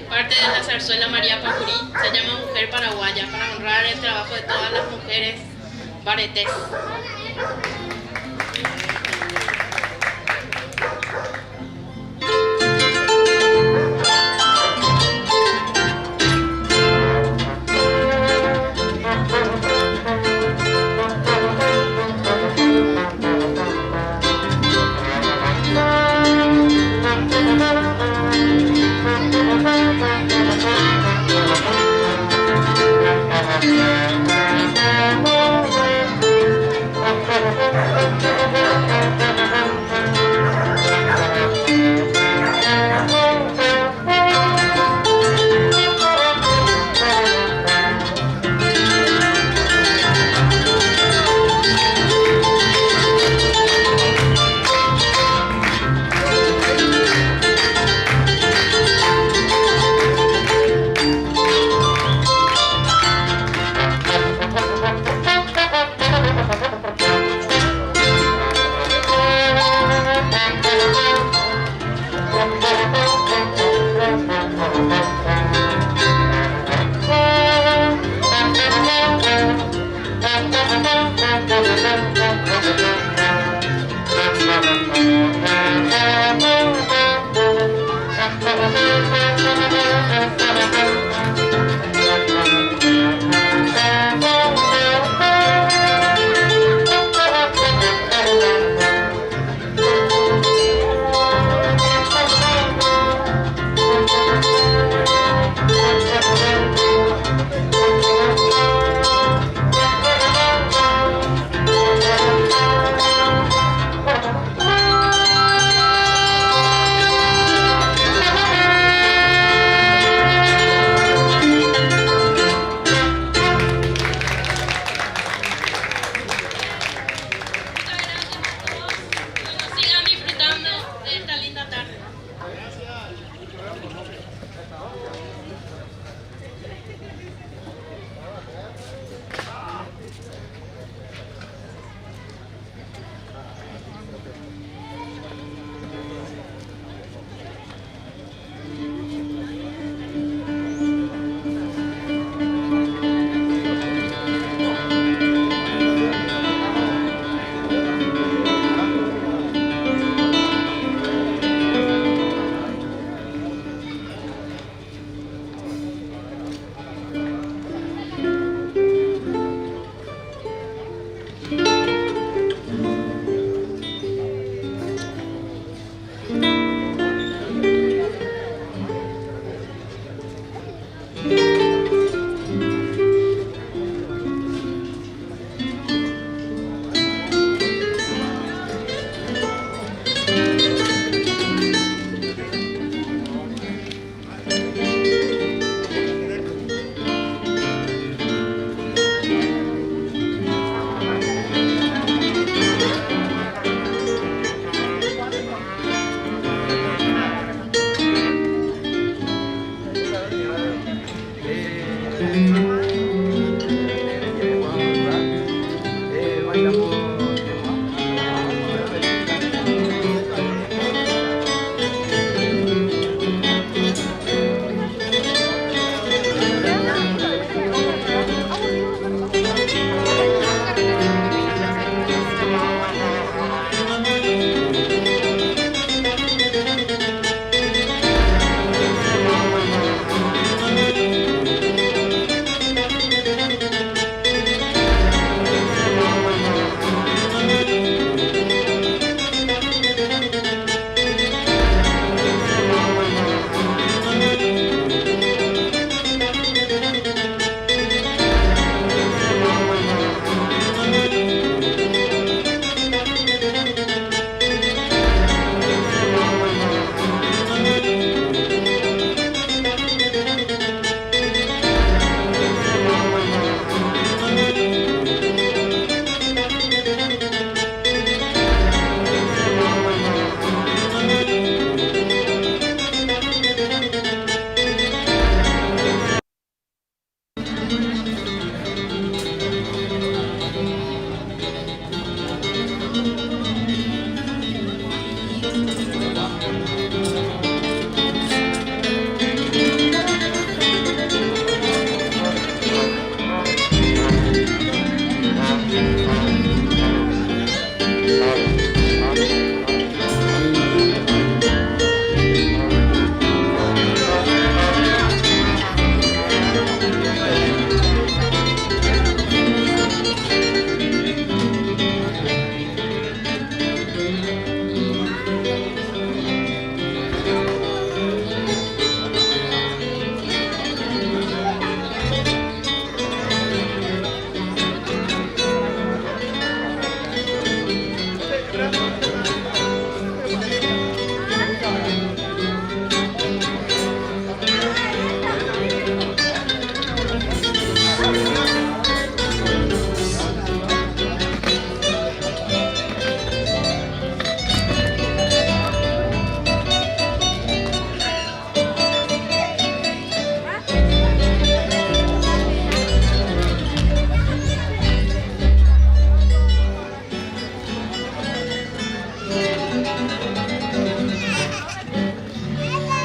Parte de la zarzuela María Pacurí, se llama Mujer Paraguaya, para honrar el trabajo de todas las mujeres baretés. Thank you.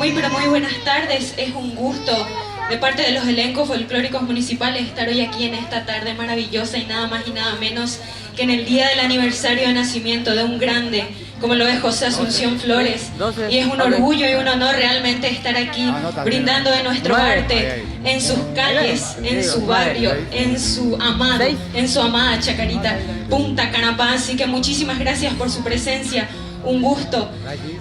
Muy pero muy buenas tardes, es un gusto de parte de los elencos folclóricos municipales estar hoy aquí en esta tarde maravillosa y nada más y nada menos que en el día del aniversario de nacimiento de un grande como lo es José Asunción Flores, y es un orgullo y un honor realmente estar aquí brindando de nuestro arte en sus calles, en su barrio, en su amada Chacarita Punta Canapá. Así que muchísimas gracias por su presencia, un gusto.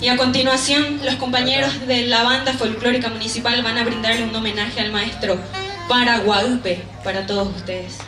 Y a continuación los compañeros de la banda folclórica municipal van a brindarle un homenaje al maestro Paraguaupe para todos ustedes.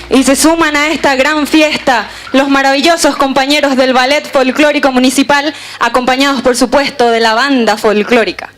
Y se suman a esta gran fiesta los maravillosos compañeros del Ballet Folclórico Municipal, acompañados por supuesto de la banda folclórica.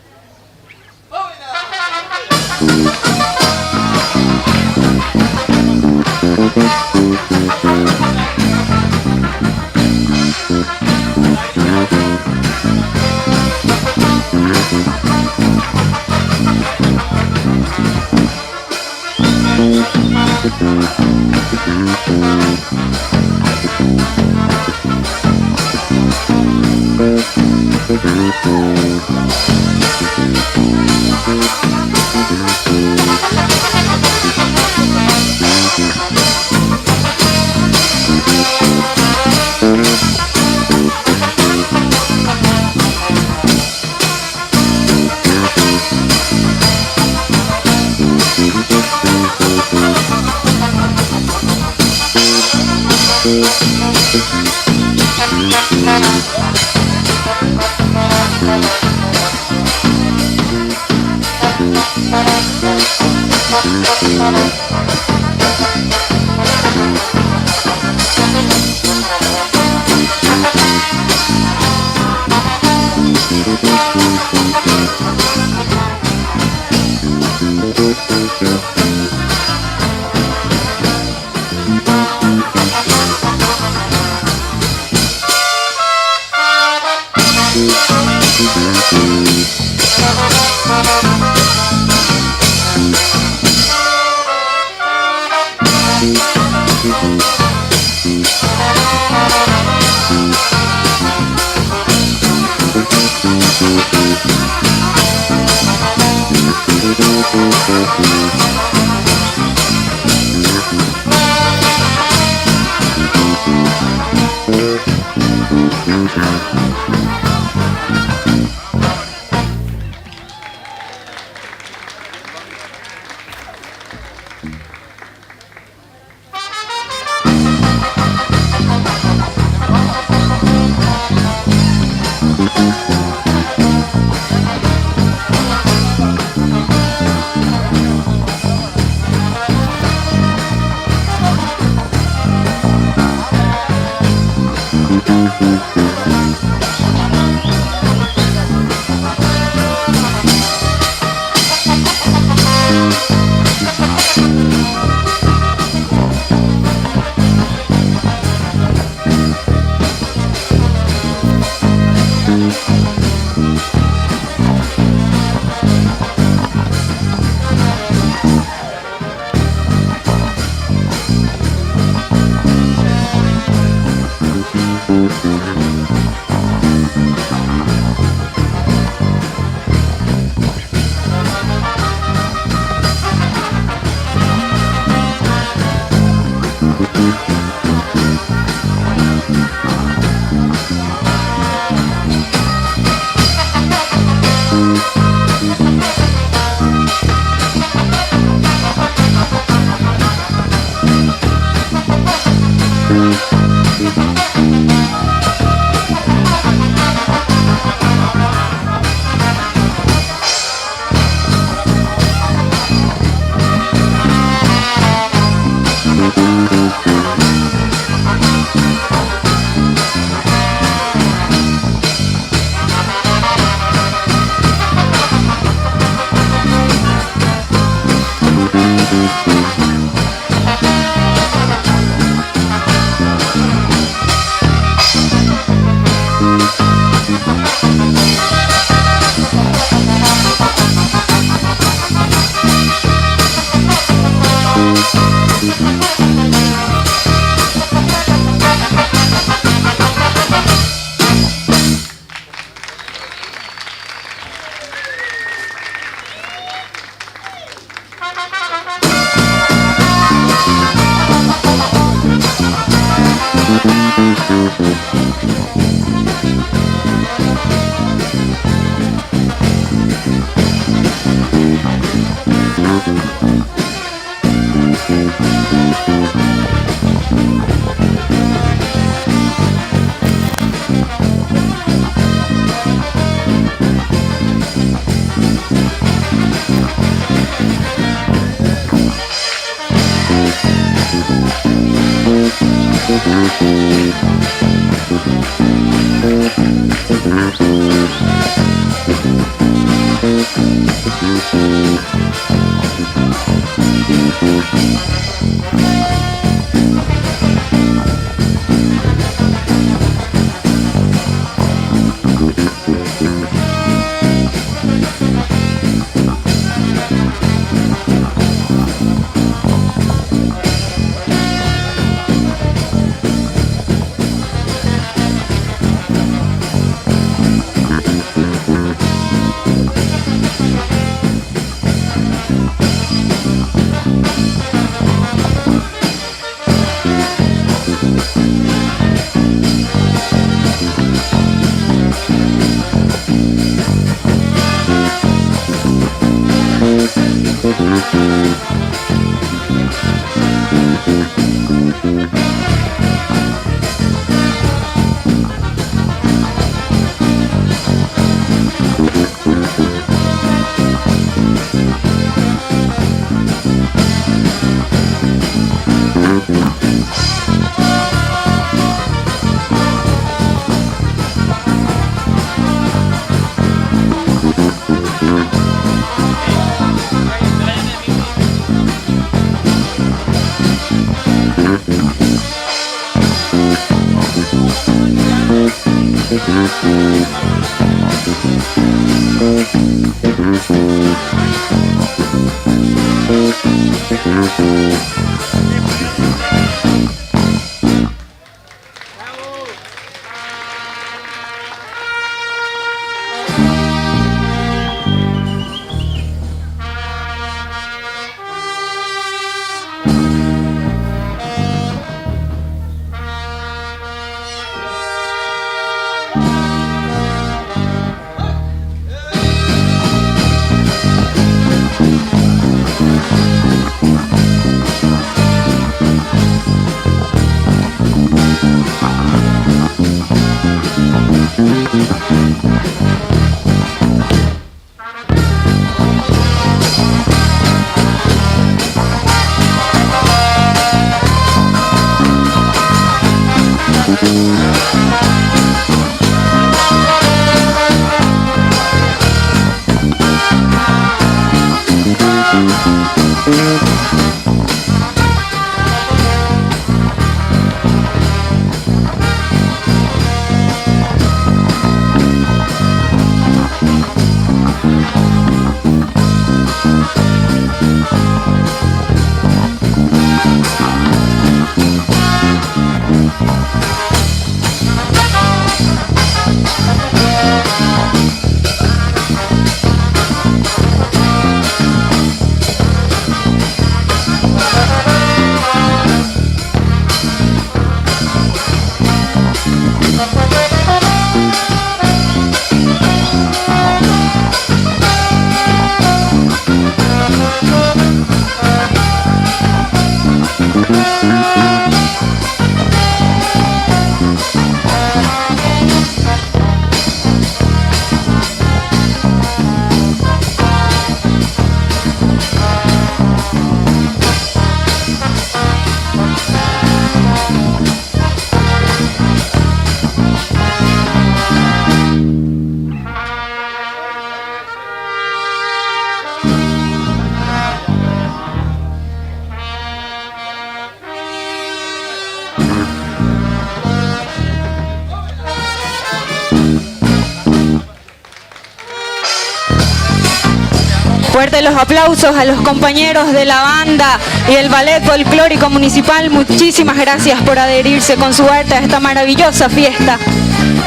Fuerte los aplausos a los compañeros de la banda y el Ballet Folclórico Municipal. Muchísimas gracias por adherirse con su arte a esta maravillosa fiesta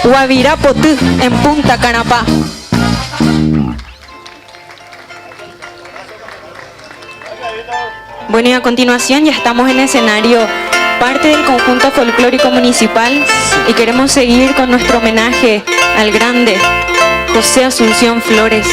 Guavirapotú en Punta Canapá. Bueno, y a continuación ya estamos en escenario, parte del conjunto folclórico municipal, y queremos seguir con nuestro homenaje al grande José Asunción Flores.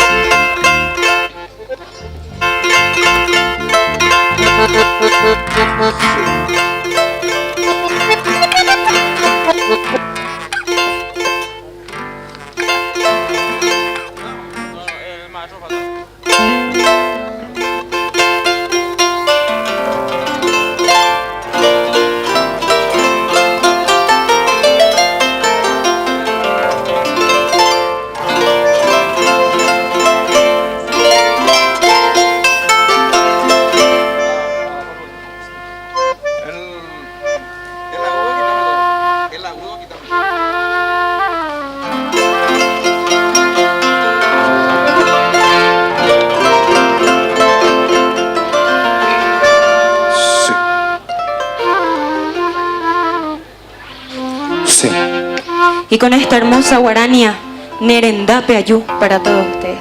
Y con esta hermosa guarania, Nerendape Ayú, para todos ustedes.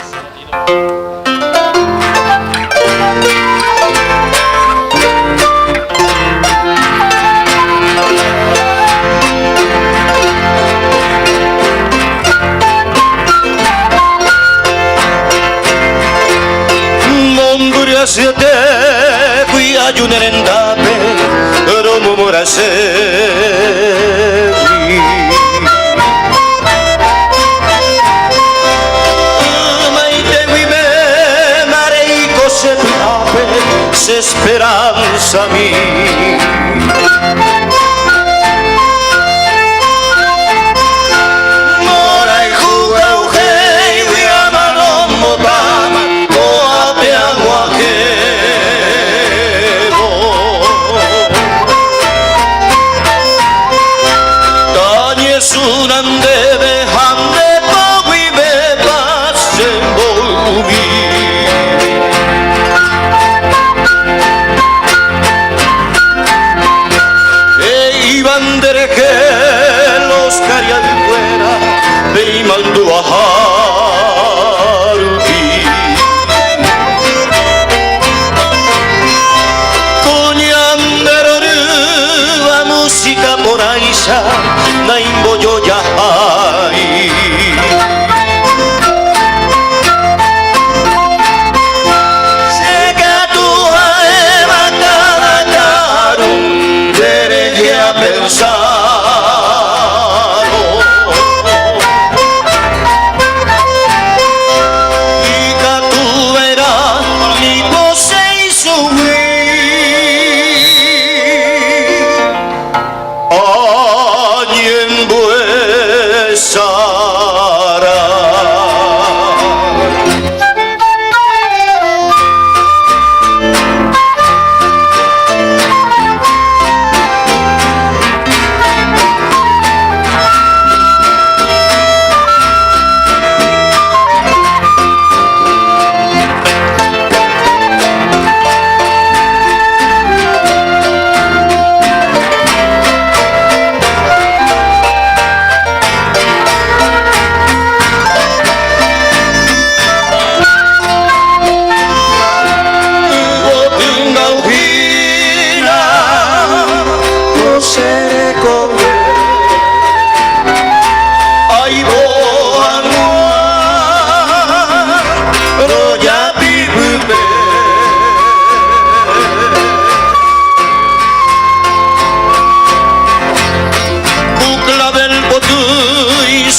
Siete kuya junerendape romo morase maite vive mareiko se piape se esperanza mi naimbo yo ya hay Sega tu aeva cada caro dereje a pensar y que tu verás mi pose y subir Niembo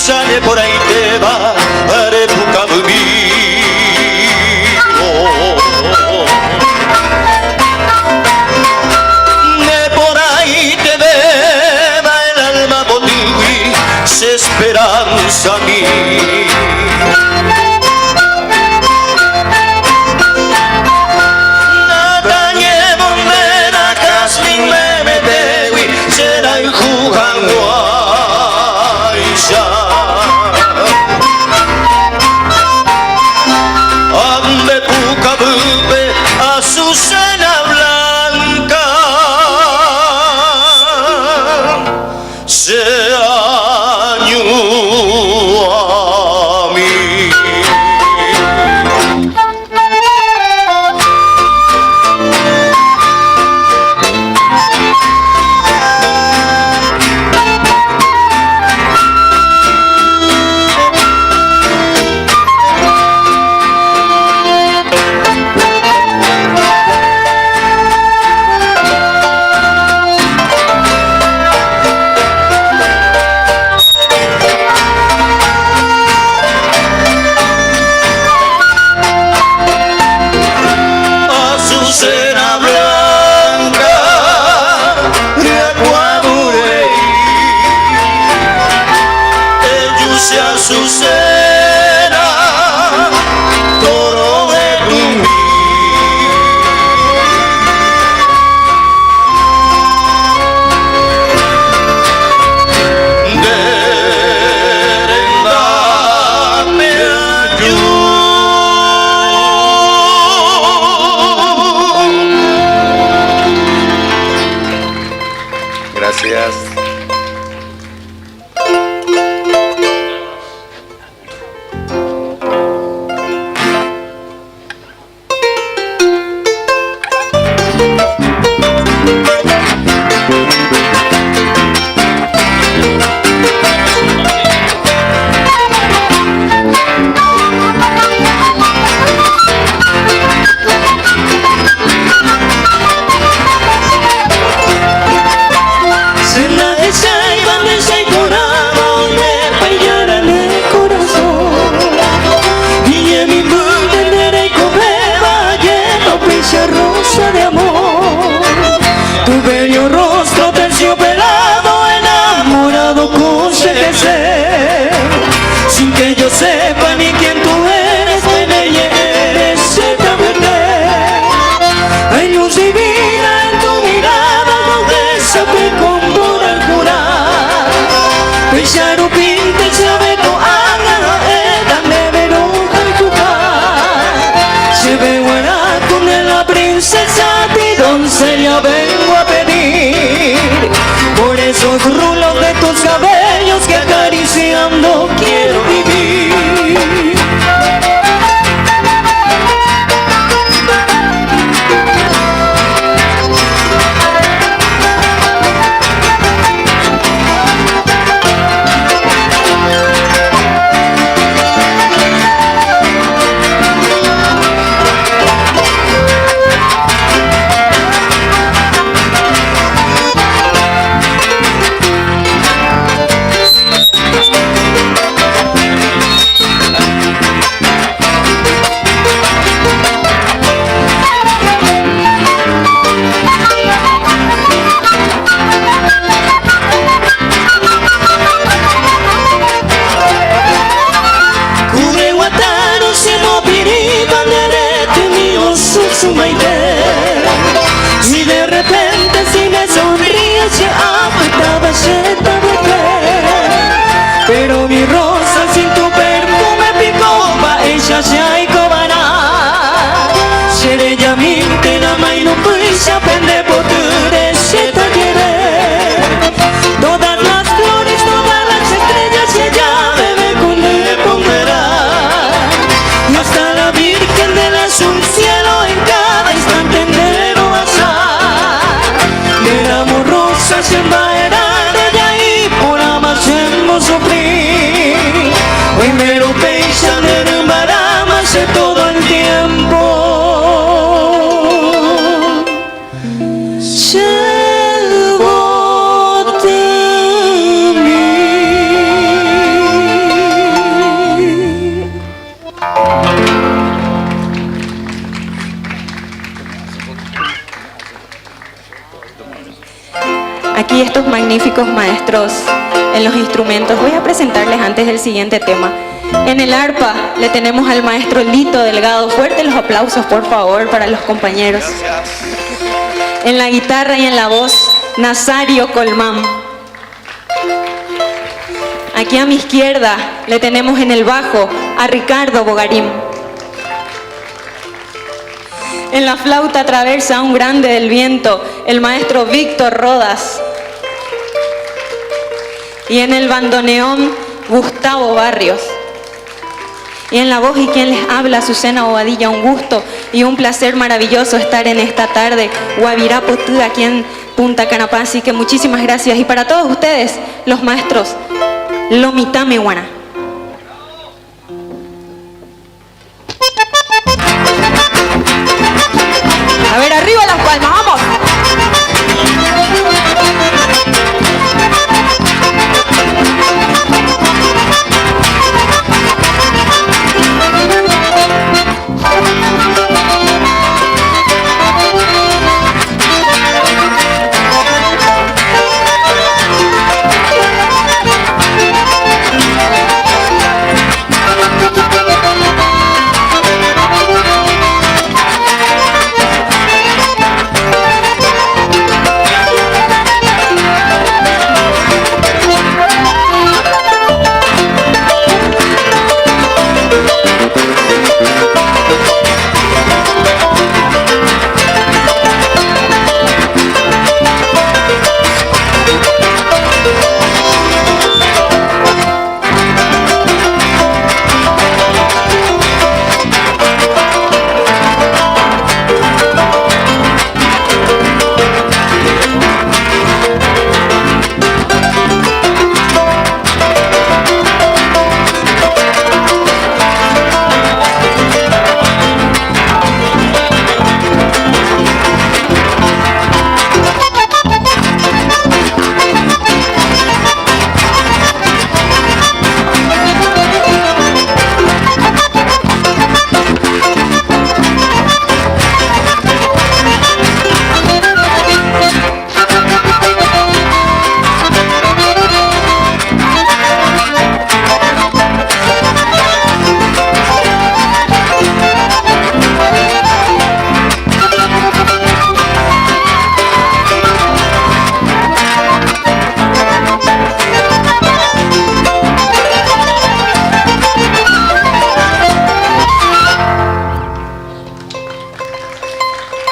sale por ahí te va haré poca de por ahí te beba el alma botiwi se esperanza mi Azucena blanca se año a mí. Azucena, toro de tu derendame ayuda. Gracias. Sin que yo sepa ni quién tú eres, me eres eternamente. Hay luz divina en tu mirada, donde sabe con pura jurar. Bella pinta sabe tu ana, dame veruca y tu car. Se ve buena con la princesa, ti doncella vengo a pedir. Por esos rulos de tus cabellos que acariciando quiero vivir. estos magníficos maestros en los instrumentos, voy a presentarles antes el siguiente tema. En el arpa le tenemos al maestro Lito Delgado. Fuertes los aplausos, por favor, para los compañeros. En la guitarra y en la voz, Nazario Colmán. Aquí a mi izquierda le tenemos en el bajo a Ricardo Bogarín. En la flauta traversa un grande del viento, el maestro Víctor Rodas. Y en el bandoneón, Gustavo Barrios. Y en la voz y quien les habla, Azucena Bobadilla. Un gusto y un placer maravilloso estar en esta tarde Guavirá Potú, aquí en Punta Canapá. Así que muchísimas gracias. Y para todos ustedes, los maestros, Lomitame Guana. A ver, arriba las palmas, vamos.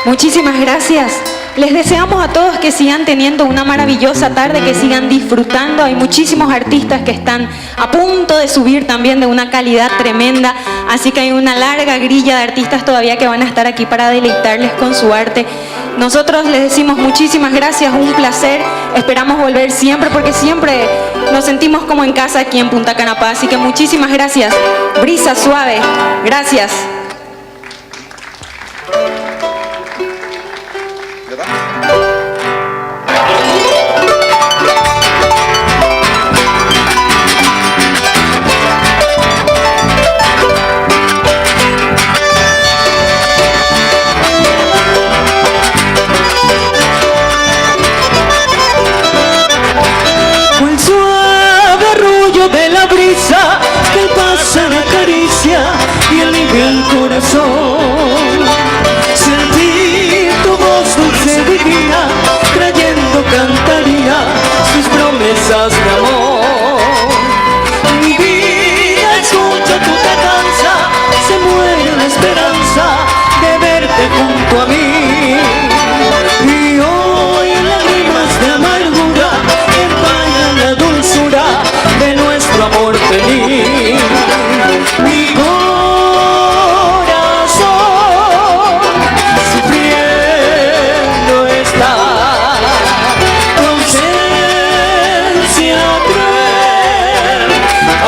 Muchísimas gracias. Les deseamos a todos que sigan teniendo una maravillosa tarde, que sigan disfrutando. Hay muchísimos artistas que están a punto de subir también de una calidad tremenda. Así que hay una larga grilla de artistas todavía que van a estar aquí para deleitarles con su arte. Nosotros les decimos muchísimas gracias, un placer. Esperamos volver siempre porque siempre nos sentimos como en casa aquí en Punta Canapá. Así que muchísimas gracias. Brisa suave. Gracias. De la brisa que pasa la caricia y alivia el corazón. Sentir tu voz dulce divina, trayendo cantaría sus promesas de amor. Mi vida escucha tu tardanza, se muere la esperanza de verte junto a mí. Y hoy lágrimas de amargura empañan la dulzura de nuestro amor feliz. Mi corazón sufriendo está, tu ausencia cruel,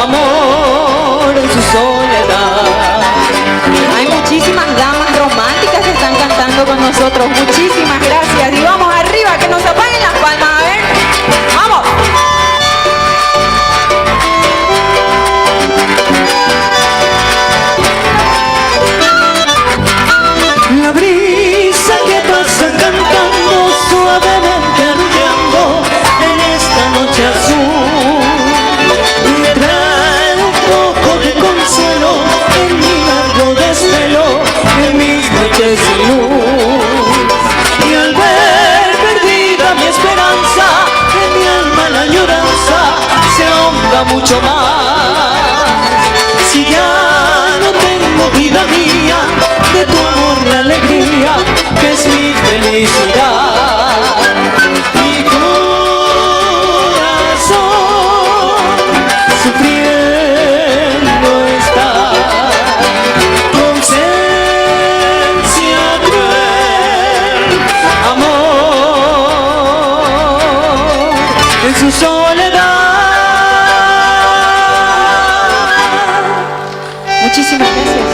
amor en su soledad. Hay muchísimas damas románticas que están cantando con nosotros. Muchísimas gracias. Y vamos arriba, que nos apaguen las palmas. A ver, vamos. La brisa que pasa cantando suavemente arrullando en falta mucho más. Si ya no tengo vida mía, de tu amor la alegría, que es mi felicidad. Mi corazón sufriendo está, tu ausencia cruel, amor en su soledad. Muchísimas gracias.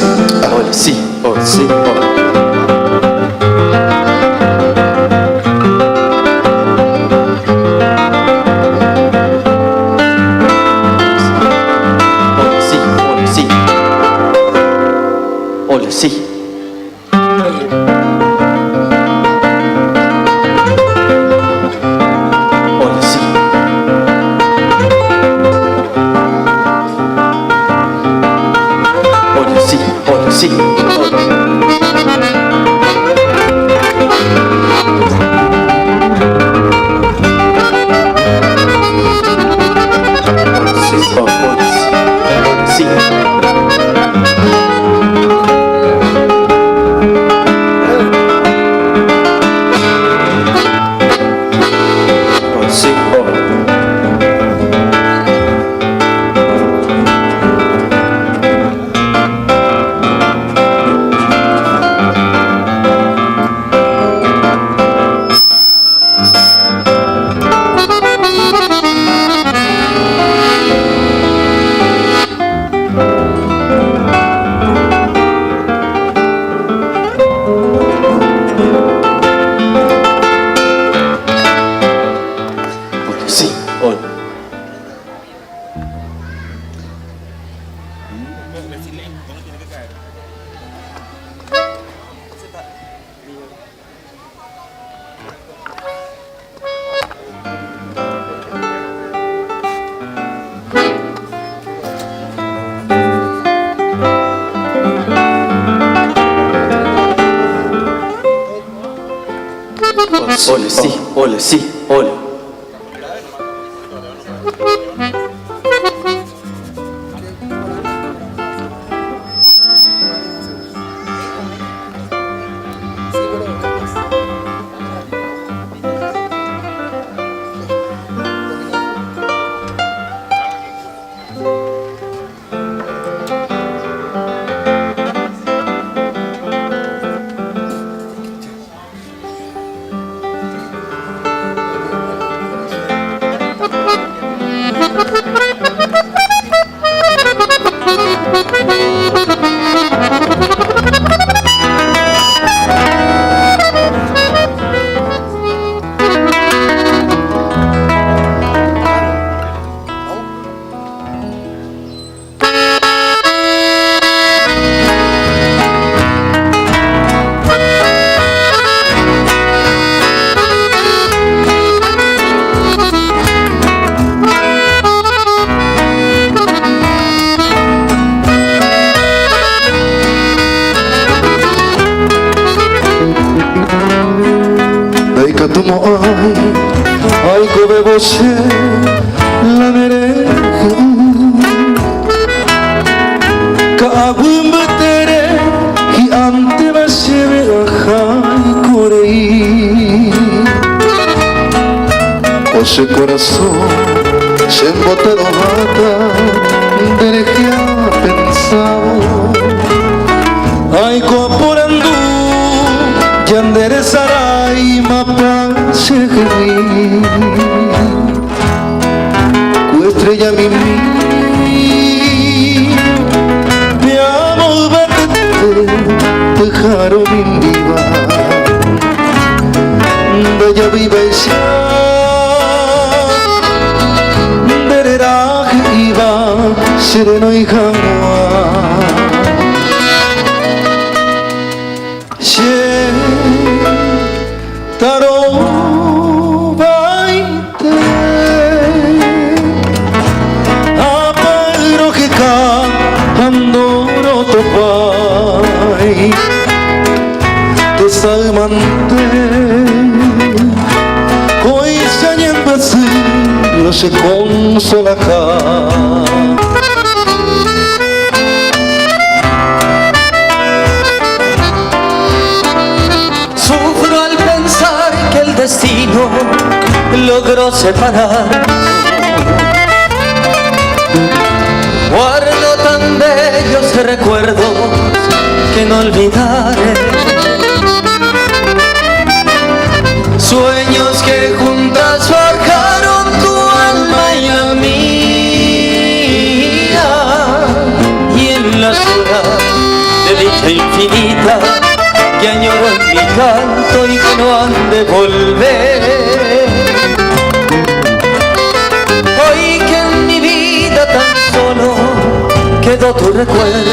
Ole, sí, ole, sí, ole. Ole, sí. Ole, sí. Ole, sí, ole, sí. Ole, sí, ole, sí, ole. Aiko beboche la nereja Kagum betere hi ante basebe ajai korei Ose corazón se embotero mata derejea pensado Aiko apurandu yandere sarai mapa segeri Ku estrella mimi Te amo batete Tejaro mindiva Daya viva isya Dereraj iba Sereno y jamua Taro baite Apagro que ka andoro topai Te salmante Koi sanyen basi Lo se consola ka Destino logró separar. Guardo tan bellos recuerdos que no olvidaré. Sueños que juntas forjaron tu alma y la mía, y en la ciudad dicha infinita que añoro en mi canto y que no han de volver. Hoy que en mi vida tan solo quedó tu recuerdo,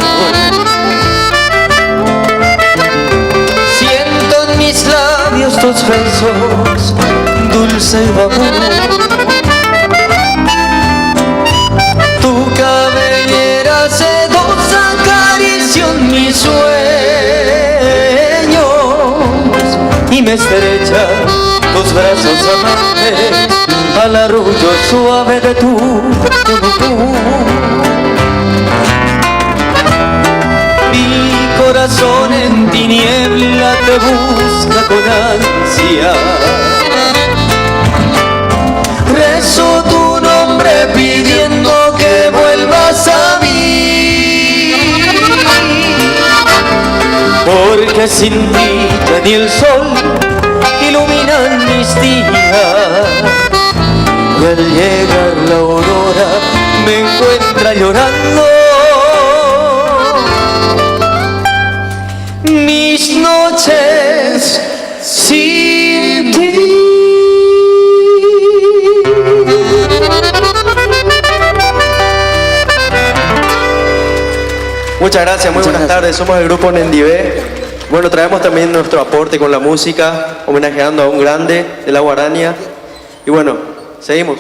siento en mis labios tus besos, dulce amor. Tu cabellera sedosa acarició en mis sueños y me estrecha tus brazos amantes al arrullo suave de tu. Mi corazón en tiniebla te busca con ansia. Rezo tu nombre pidiendo que vuelvas a mí, porque sin ti ya ni el sol iluminan mis días. Y al llegar la aurora me encuentra llorando mis noches sin ti. Muchas gracias, muy buenas tardes, somos el grupo Nendivé. Bueno, traemos también nuestro aporte con la música, homenajeando a un grande de la Guarania. Y bueno, seguimos.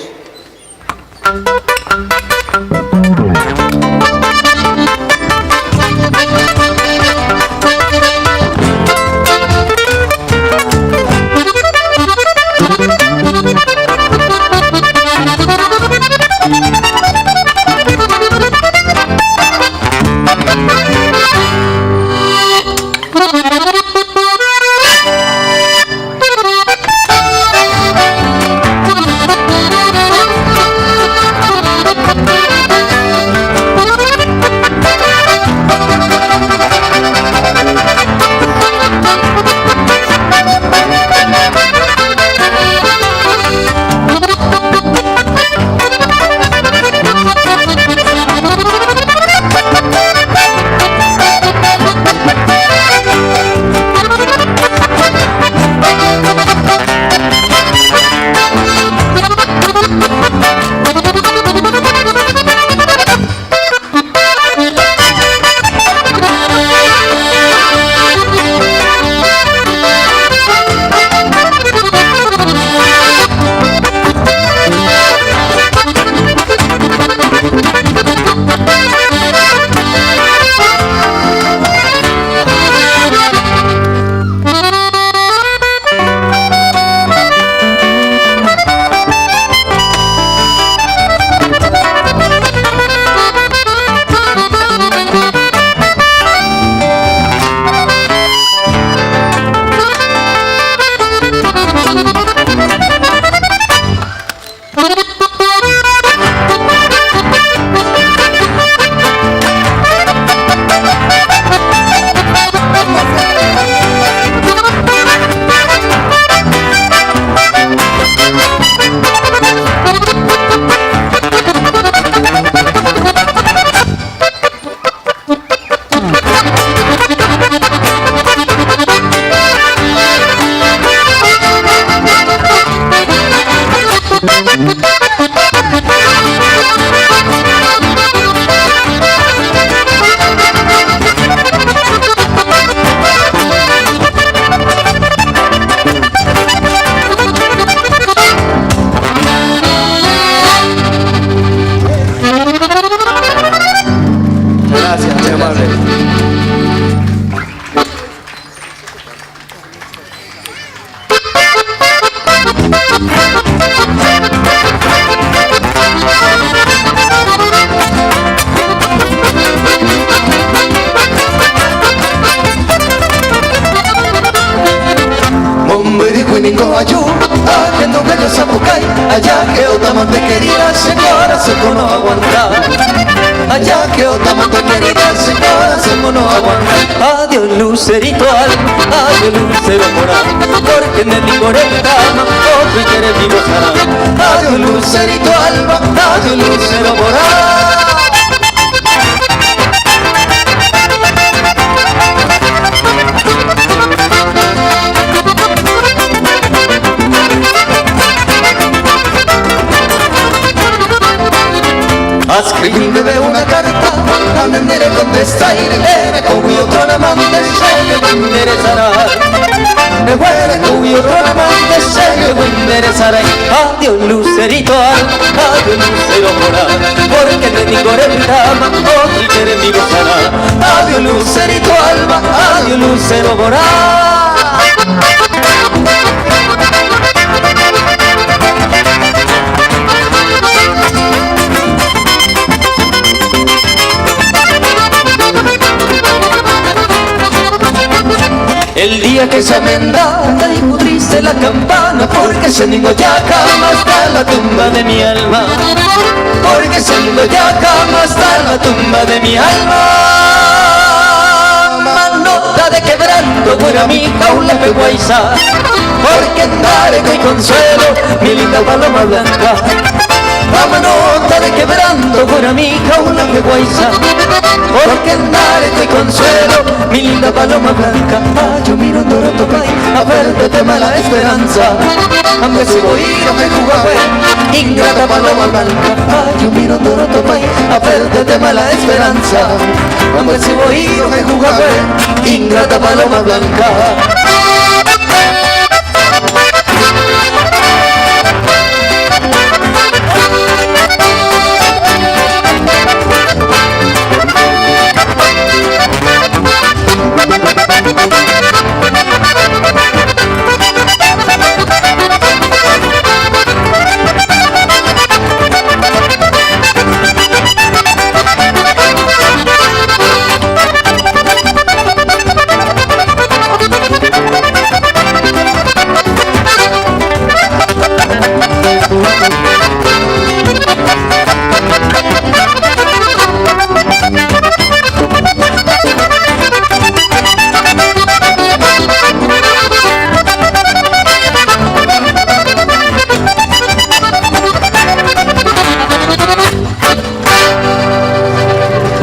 allá que Otamonte querida señora se no aguantar, allá que Otamonte querida señora se no aguantar. Adiós lucerito alma, adiós lucero moral, porque en el licor cama otro y querer mi gozará. Adiós lucerito alma, adiós lucero moral. otro amante sé que me enderezará. Me huele tú y otro amante sé que me enderezará. Adiós lucerito adiós lucero moral, porque te digo en mi cama, otro que eres mi gozará. Adiós lucerito alma, adiós lucero moral. El día que se amendada y dijo triste la campana, porque se niño ya cama está en la tumba de mi alma, porque se niño ya cama está en la tumba de mi alma. Manota de quebranto fuera mi jaula peguaiza, porque andare con consuelo mi linda paloma blanca. Manota de quebranto fuera mi jaula peguaiza, porque andare con consuelo mi linda paloma blanca. Yo miro en Doroto Pay a verte mala esperanza, aunque si voy no me jugué, ingrata paloma blanca. Yo miro en Doroto Pay a verte mala esperanza, aunque si voy no me jugué, ingrata paloma blanca.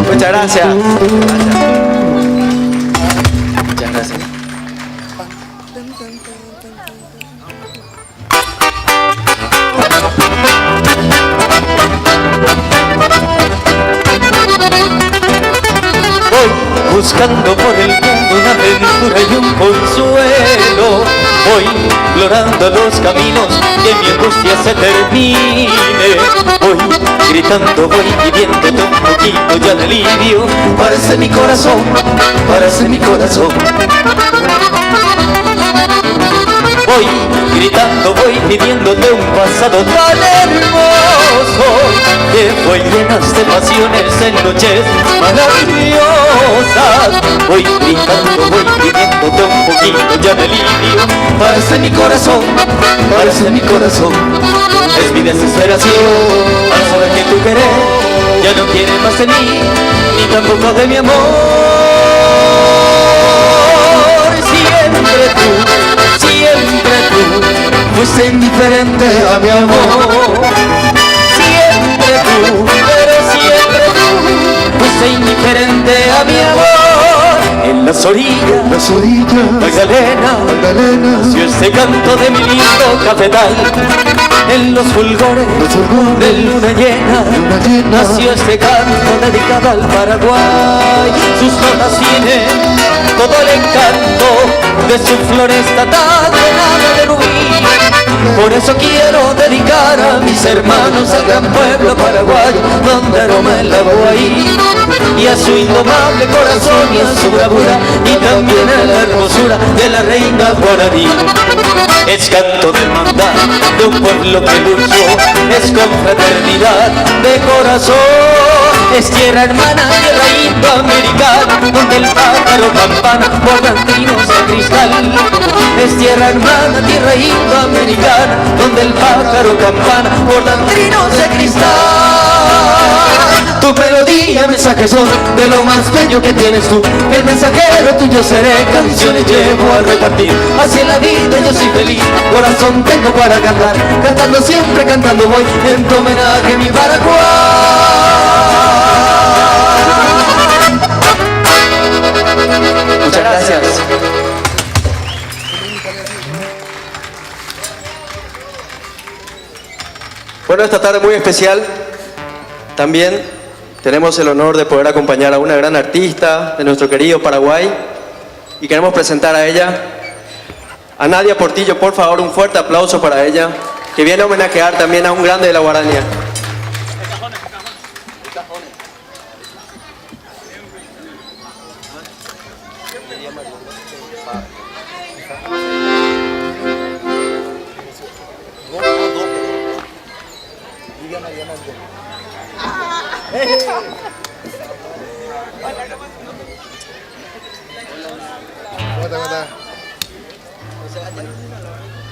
Muchas gracias. Muchas gracias. Voy buscando por el mundo una aventura y un consuelo. Voy explorando los caminos que mi angustia se termine. Voy gritando, voy pidiéndote un poquito ya de alivio. Parece mi corazón, parece mi corazón. Voy gritando, voy pidiéndote un pasado tan hermoso, que fue llenas de pasiones en noches maravillosas. Voy gritando, voy pidiéndote un poquito ya de alivio. Parece mi corazón, parece mi corazón. Es mi desesperación al saber que tu querer ya no quieres más de mí, ni tampoco de mi amor. Siempre tú fuiste indiferente a mi amor. Siempre tú, pero siempre tú fuiste indiferente a mi amor. En las orillas, Magdalena, nació este canto de mi lindo cafetal. En los fulgores de luna llena nació este canto dedicado al Paraguay. Sus notas tienen todo el encanto de su floresta tan llenada de rubí. Por eso quiero dedicar a mis hermanos al gran pueblo paraguayo, donde aroma el Aguaí, y a su indomable corazón y a su bravura, y también a la hermosura de la reina guaraní. Es canto de hermandad de un pueblo que luchó, es confraternidad de corazón. Es tierra hermana, tierra indoamericana, donde el pájaro campana bordan trinos de cristal. Es tierra hermana, tierra indoamericana, donde el pájaro campana bordan trinos de cristal. Tu melodía, mensajes son de lo más bello que tienes tú. El mensajero tuyo seré, canciones llevo a repartir. Así en la vida yo soy feliz, corazón tengo para cantar. Cantando siempre, cantando voy, en tu homenaje mi Paraguay. Muchas gracias. Bueno, esta tarde muy especial también tenemos el honor de poder acompañar a una gran artista de nuestro querido Paraguay y queremos presentar a ella, a Nadia Portillo. Por favor, un fuerte aplauso para ella, que viene a homenajear también a un grande de la guaranía.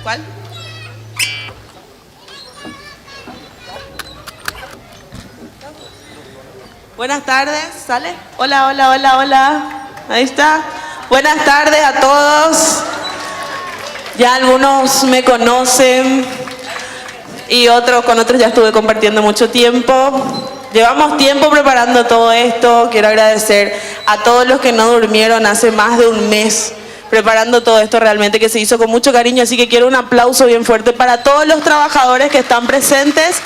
¿Cuál? Buenas tardes, ¿sale? Hola, hola, hola, hola. Ahí está. Buenas tardes a todos. Ya algunos me conocen y con otros ya estuve compartiendo mucho tiempo. Llevamos tiempo preparando todo esto. Quiero agradecer a todos los que no durmieron hace más de un mes preparando todo esto, realmente que se hizo con mucho cariño. Así que quiero un aplauso bien fuerte para todos los trabajadores que están presentes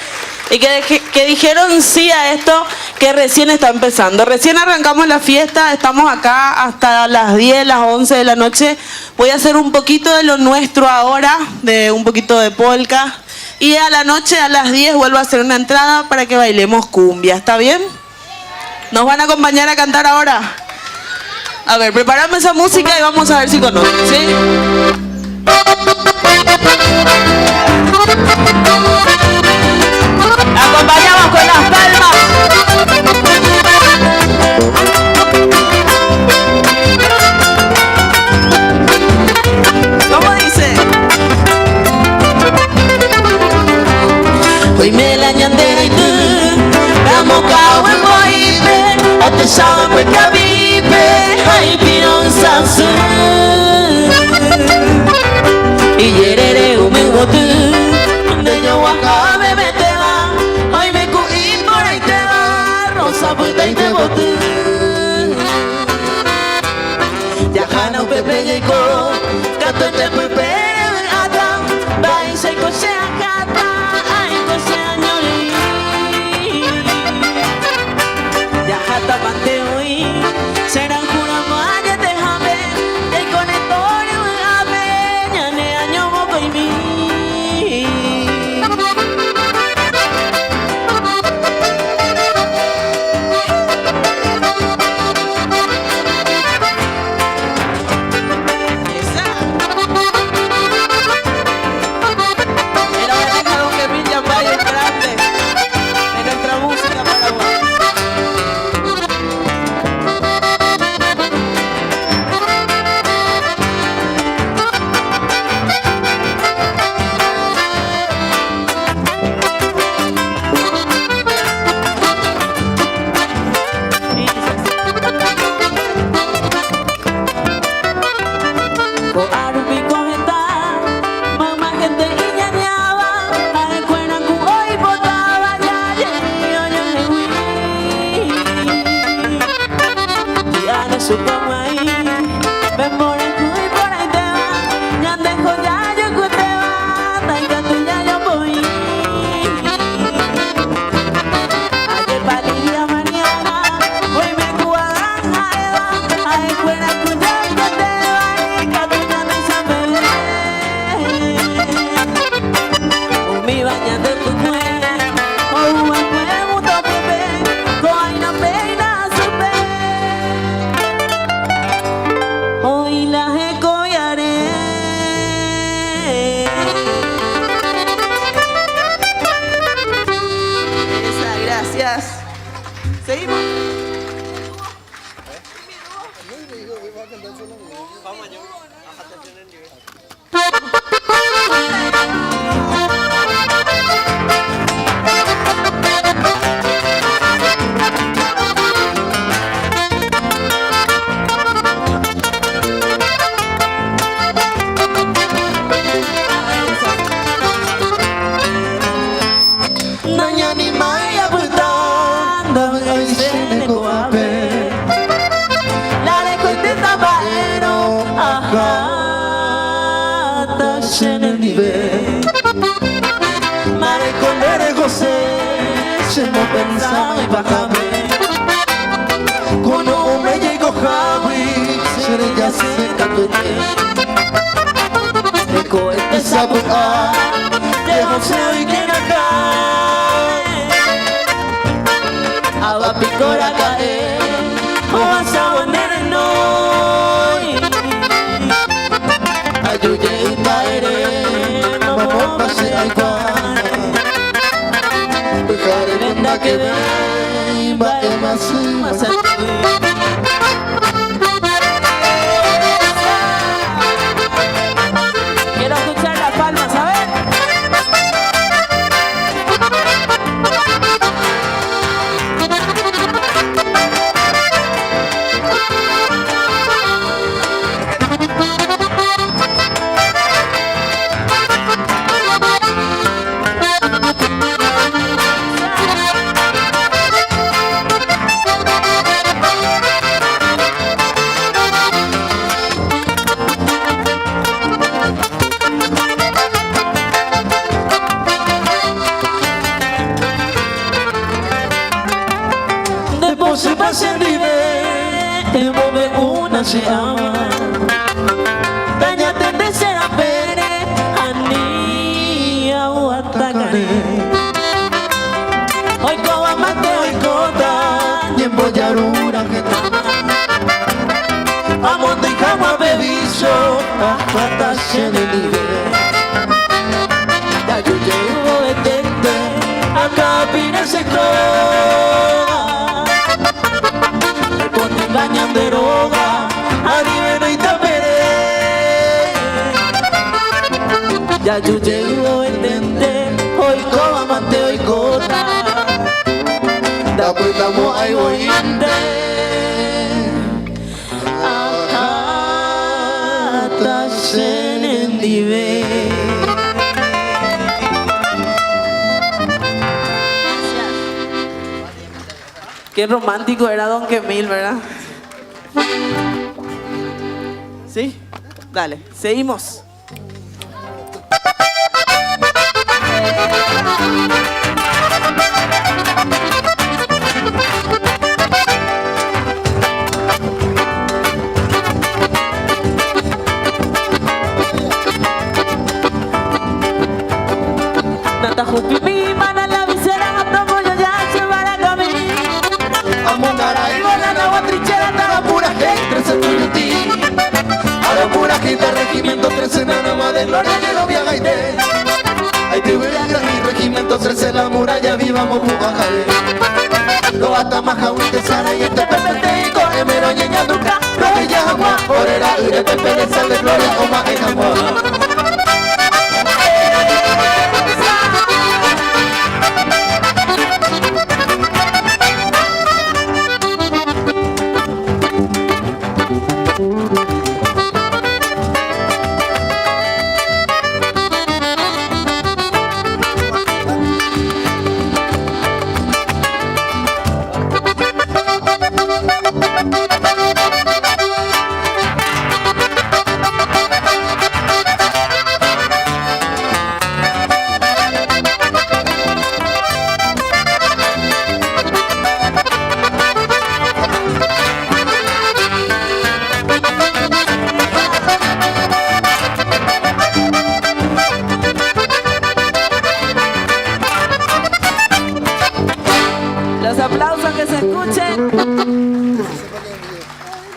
y que dijeron sí a esto que recién está empezando. Recién arrancamos la fiesta, estamos acá hasta las 10, las 11 de la noche. Voy a hacer un poquito de lo nuestro ahora, de un poquito de polka. Y a la noche, a las 10, vuelvo a hacer una entrada para que bailemos cumbia. ¿Está bien? ¿Nos van a acompañar a cantar ahora? A ver, preparame esa música y vamos a ver si conocen, ¿sí? Acompañamos con las palmas. ¿Cómo dice? Hoy me la ñandera y tú, vamos cao en boipe, o te llaman pues cabipe, ay pirón sansu. Y yerere umi botu, donde yo guaca me mete va, hoy me cuí por ahí te va, rosa puta y te botu. Ya jana un pepe llego, gato te pepe ata, va y se coche acata. Serán curamaya te jame, el conectorio jame, ñane año moco y mi. Esa. Era una deja que brilla valles grandes de nuestra música paraguaya. Seguimos. En el nivel Mare con José se me pensaba y bajame ya se capete Eko este sapo Dejo soy quien acá Aba picora cae Oa sawa nere noi Ayuye y paere Vamos pase al guana Dejaré venda que ve Va más Quiero escuchar las palmas, a ver. Se pasa el nivel Move una se ama Dañate de ser a pere Ani au atacare Hoy coba mate hoy cota Tiempo ya rura que Amo te cama bebiso Hasta se le nivel Ya yo llego de tente Acá pina se Engañan de droga, arriba y tapere. Ya yo llego a entender, hoy como amante, hoy cota. Da pues damos ahí voy Hasta se nendive. Qué romántico era Don Quemil, ¿verdad? ¿Sí? Dale, seguimos. Nata jupi mi mana la visera, tomo yo ya se van a caminar. Amongara y banana o trinchera Tara pura gente, se tuyo ti Ahora pura gente, regimiento 13 nada más de gloria que lo viaja y de Ahí te voy a gran y regimiento 13 la muralla vivamos pujajare Lo hasta más jaúl de Sara y este perfecte y coge mero ñeña duca Lo que ya agua, orera y de pepe de sal de gloria o más en agua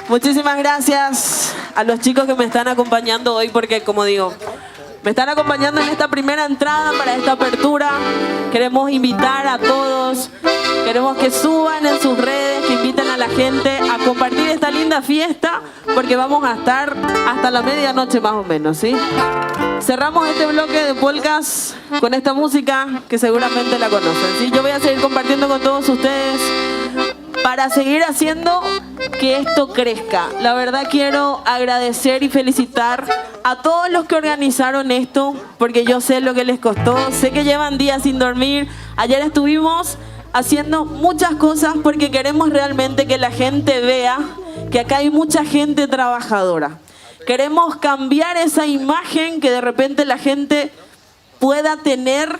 Muchísimas gracias a los chicos que me están acompañando hoy porque, como digo, me están acompañando en esta primera entrada para esta apertura. Queremos invitar a todos, queremos que suban en sus redes, que inviten a la gente a compartir esta linda fiesta porque vamos a estar hasta la medianoche más o menos, ¿sí? Cerramos este bloque de polcas con esta música que seguramente la conocen, ¿sí? Yo voy a seguir compartiendo con todos ustedes para seguir haciendo que esto crezca. La verdad quiero agradecer y felicitar a todos los que organizaron esto, porque yo sé lo que les costó, sé que llevan días sin dormir. Ayer estuvimos haciendo muchas cosas porque queremos realmente que la gente vea que acá hay mucha gente trabajadora. Queremos cambiar esa imagen que de repente la gente pueda tener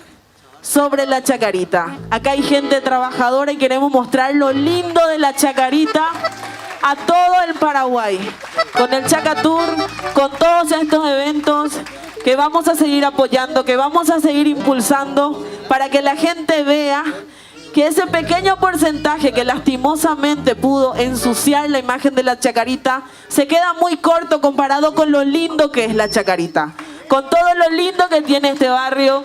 sobre la Chacarita. Acá hay gente trabajadora y queremos mostrar lo lindo de la Chacarita a todo el Paraguay, con el Chaca Tour, con todos estos eventos que vamos a seguir apoyando, que vamos a seguir impulsando para que la gente vea que ese pequeño porcentaje que lastimosamente pudo ensuciar la imagen de la Chacarita se queda muy corto comparado con lo lindo que es la Chacarita, con todo lo lindo que tiene este barrio,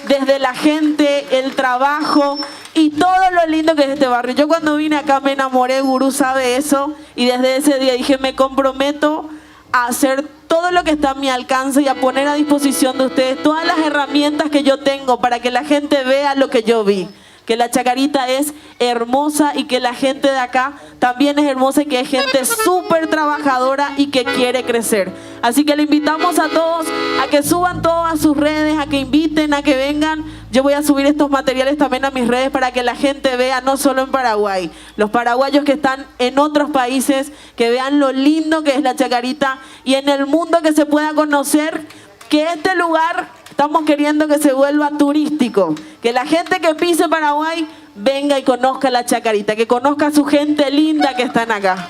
desde la gente, el trabajo y todo lo lindo que es este barrio. Yo cuando vine acá me enamoré, Gurú sabe eso, y desde ese día dije, me comprometo a hacer todo lo que está a mi alcance y a poner a disposición de ustedes todas las herramientas que yo tengo para que la gente vea lo que yo vi. Que la Chacarita es hermosa y que la gente de acá también es hermosa y que es gente súper trabajadora y que quiere crecer. Así que le invitamos a todos a que suban todo a sus redes, a que inviten, a que vengan. Yo voy a subir estos materiales también a mis redes para que la gente vea, no solo en Paraguay, los paraguayos que están en otros países, que vean lo lindo que es la Chacarita y en el mundo que se pueda conocer que este lugar estamos queriendo que se vuelva turístico, que la gente que pise Paraguay venga y conozca la Chacarita, que conozca a su gente linda que están acá.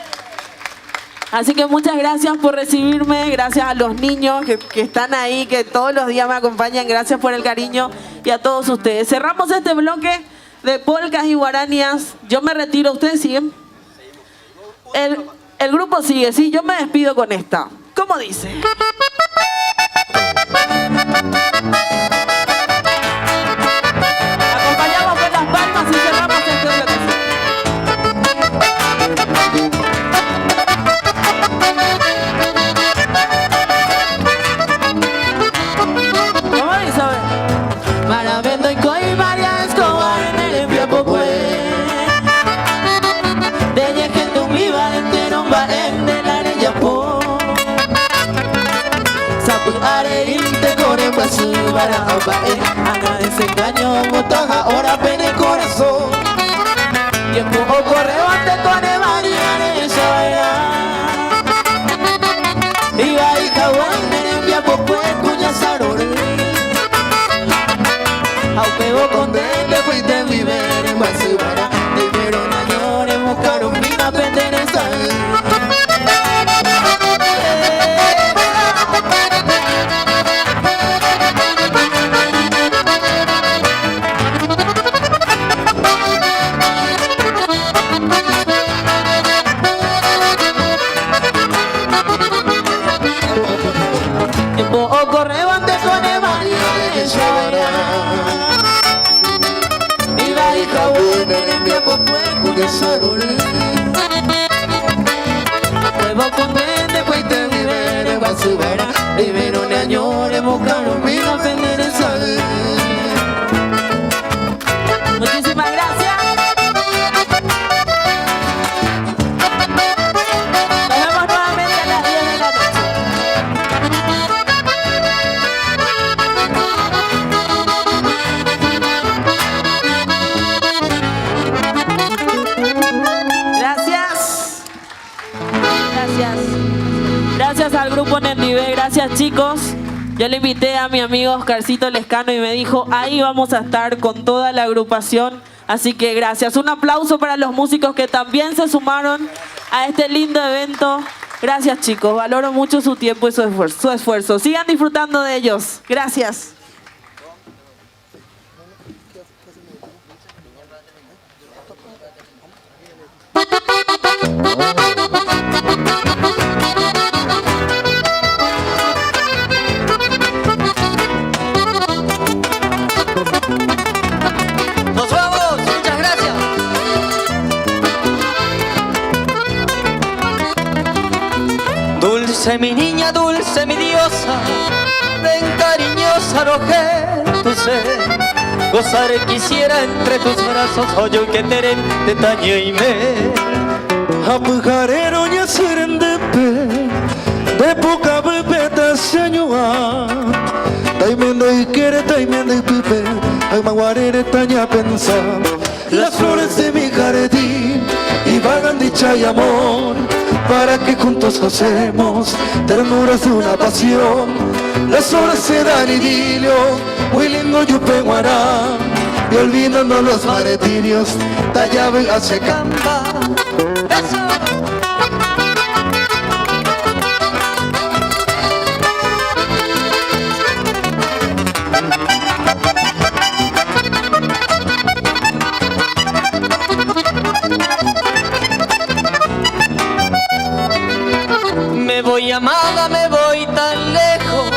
Así que muchas gracias por recibirme, gracias a los niños que están ahí, que todos los días me acompañan, gracias por el cariño y a todos ustedes. Cerramos este bloque de polcas y guaranías. Yo me retiro, ¿ustedes siguen? El grupo sigue, sí, yo me despido con esta. ¿Cómo dice? Acompañamos con las palmas y cerramos este bloque. ¿Cómo dice? Para vendo y coi María Escobar en el Piapocue. De que tu viva entero va en de la arella po. Sapu areinte core pasu para abae. Ana desengaño botaja ora pene corazón. Tiempo o correo ante tone María Escobar. Iba y caguán en el Piapocue cuña sarore. Au pego con dele fuiste vivere en basubara. Te vieron añores buscaron mina pendereza. Tiempo o correo antes con María de Chávez. Iba y jabón en el viejo puerco de Sarolé. Nuevo convento después te vivere basubera. Primero ne añores buscaron vino a vender el sal. Muchísimas gracias. Nos vemos nuevamente a las 10 de la noche. Gracias. Gracias. Gracias al grupo Nendive, gracias chicos. Yo le invité a mi amigo Oscarcito Lescano y me dijo, ahí vamos a estar con toda la agrupación. Así que gracias. Un aplauso para los músicos que también se sumaron a este lindo evento. Gracias chicos, valoro mucho su tiempo y su esfuerzo. Sigan disfrutando de ellos. Gracias. Nos vamos, muchas gracias. Dulce mi niña, dulce mi diosa, ven cariñosa roje tu ser. Gozar quisiera entre tus brazos, hoyo que teren de taño y me. Apujarero ya seren de pe, de poca pepeta señua. Taimendo y quiere, taimendo y pipe, ay maguarere taña pensar. Las flores de mi jardín y vagan dicha y amor, para que juntos hacemos ternuras de una pasión. Las horas se dan idilio, muy lindo yupe guará, y olvidando los maretinios, tallaben hace camba. Eso. voy amada, me voy tan lejos,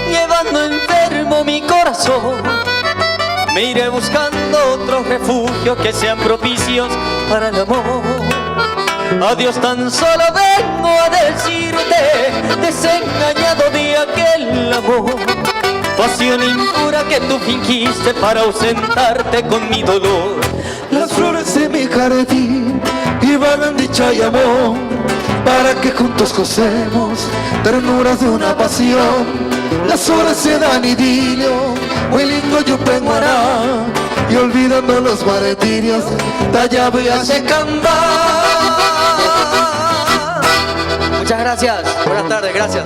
llevando enfermo mi corazón. Me iré buscando otros refugios que sean propicios para el amor. Adiós, tan solo vengo a decirte, desengañado de aquel amor. Pasión impura que tú fingiste para ausentarte con mi dolor. Las flores de mi jardín iban dicha y amor, para que juntos gocemos ternuras de una pasión. Las horas se dan idilio, muy lindo Yupenguará, y olvidando los martirios, talla voy a secandar. Muchas gracias. Buenas tardes, gracias.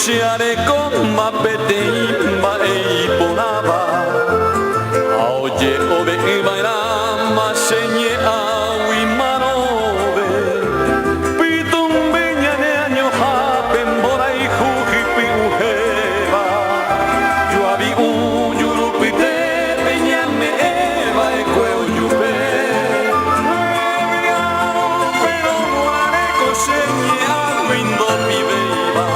Share con mapete imba e iponaba Aoye obe ibaira masenye awi manobe Pitum biñane año hapen bora y jujipi ujeba Yo abi un yurupite peñame eva e cueo yupe Pero guare cosenye awi no mi beiba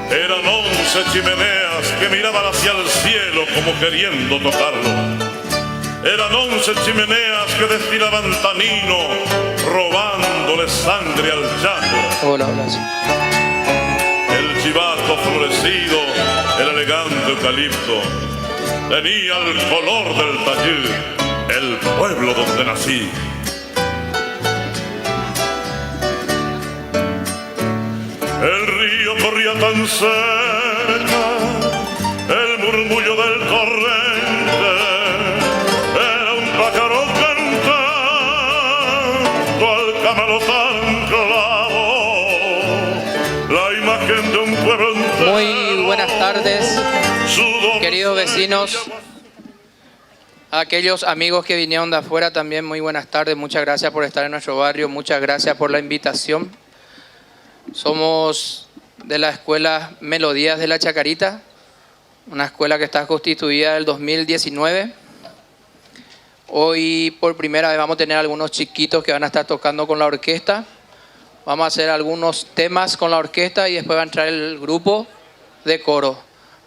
Eran 11 chimeneas que miraban hacia el cielo como queriendo tocarlo. Eran 11 chimeneas que destilaban tanino, robándole sangre al llano. Hola, hola, sí. El chivato florecido, el elegante eucalipto, tenía el color del Tayú, el pueblo donde nací. El río corría tan cerca, el murmullo del torrente era un pájaro cantando al camalotán clavo, la imagen de un pueblo entero. Muy buenas tardes, queridos vecinos, a aquellos amigos que vinieron de afuera también, muy buenas tardes, muchas gracias por estar en nuestro barrio, muchas gracias por la invitación. Somos de la escuela Melodías de la Chacarita, una escuela que está constituida del 2019. Hoy por primera vez vamos a tener algunos chiquitos que van a estar tocando con la orquesta. Vamos a hacer algunos temas con la orquesta y después va a entrar el grupo de coro.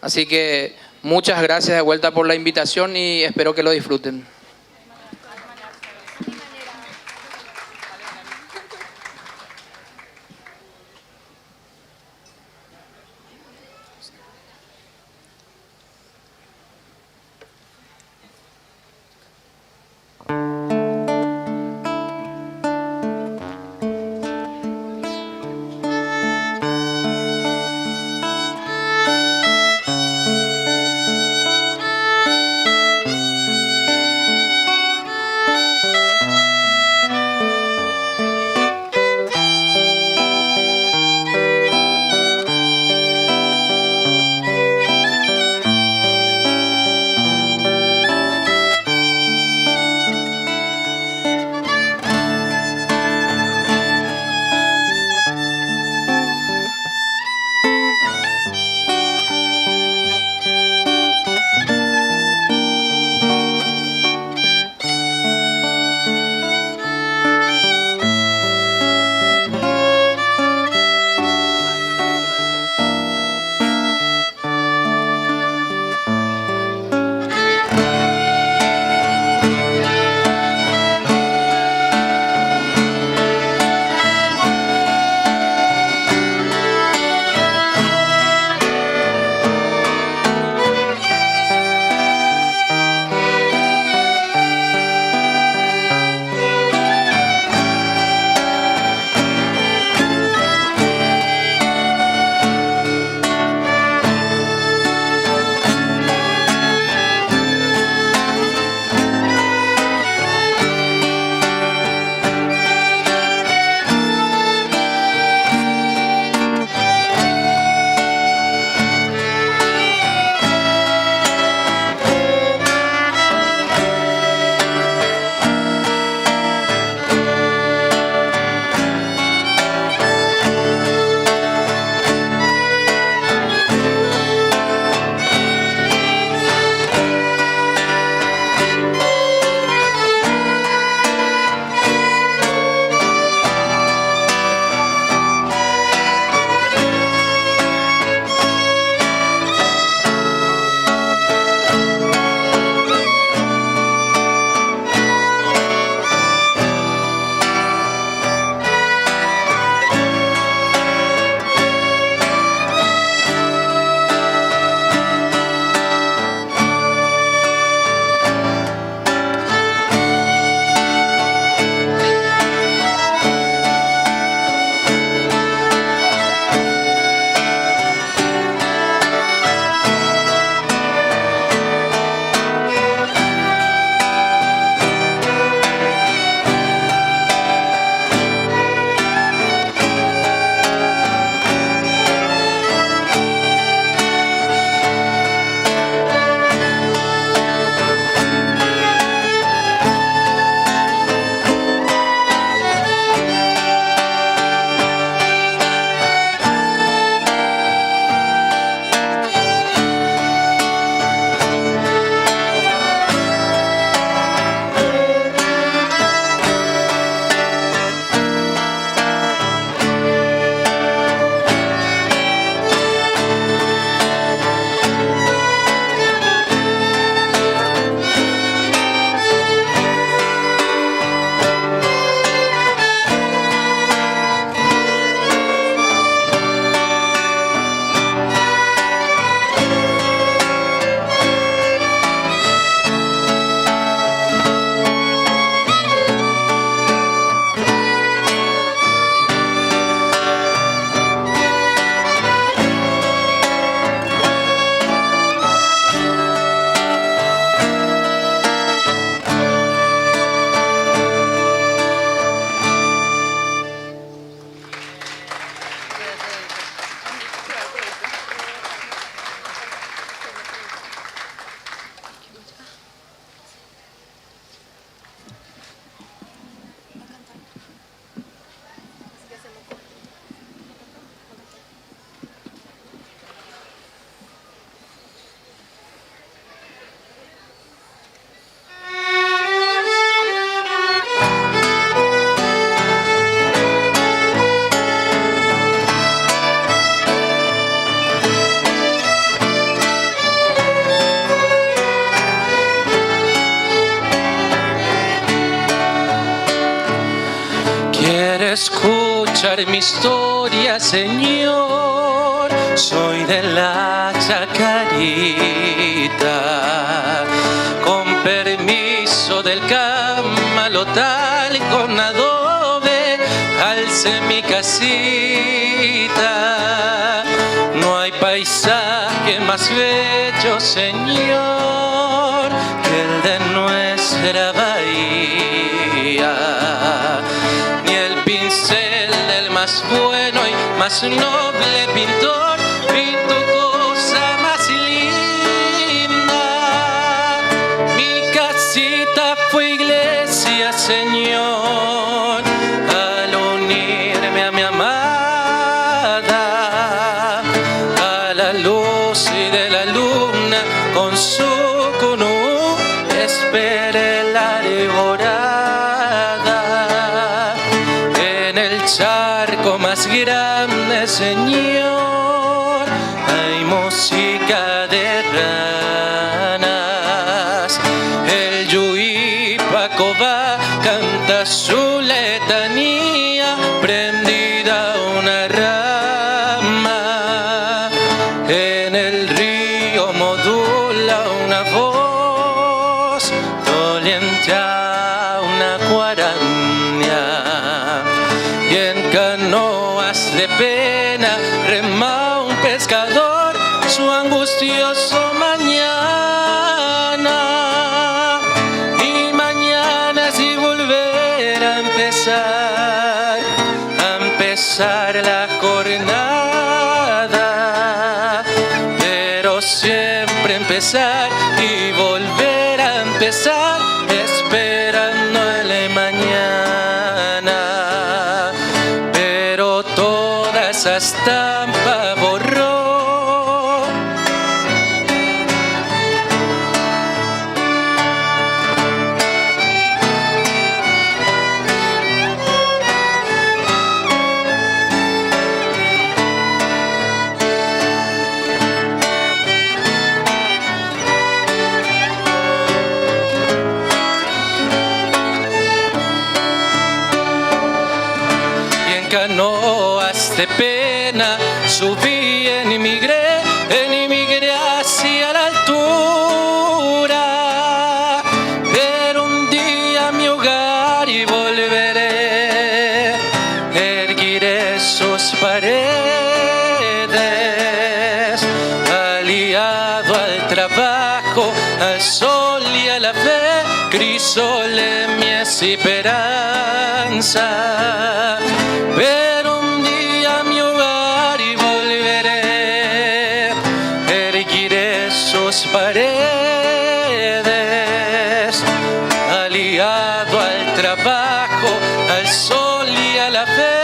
Así que muchas gracias de vuelta por la invitación y espero que lo disfruten. escuchar mi historia, Señor. Soy de la Chacarita, con permiso del Camalotal, con adobe alcé mi casita. No hay paisaje más bello, Señor, que el de nuestra bahía. Ni el pincel del más bueno y más noble pintor pintó cosa más linda. Mi casita fue iglesia, Señor, al unirme a mi amada, a la luz de la luna con su cunú esperé la alborada. En el charco más grande, Señor, hay música de ranas. El Yuipacoba canta su letanía prendida a una rama. En el río modula una voz doliente a una guaraña. Y en canoas de pena rema un pescador su angustioso mañana. Y mañana si volver a empezar la jornada, pero siempre empezar y volver a empezar, esperando el mañana. Pero toda esa estampa borró. Canoas de pena subí, emigré hacia la altura. Pero un día mi hogar y volveré, erguiré sus paredes, aliado al trabajo, al sol y a la fe, crisol en mi esperanza. Pero un día mi hogar y volveré, erguiré sus paredes, aliado al trabajo, al sol y a la fe.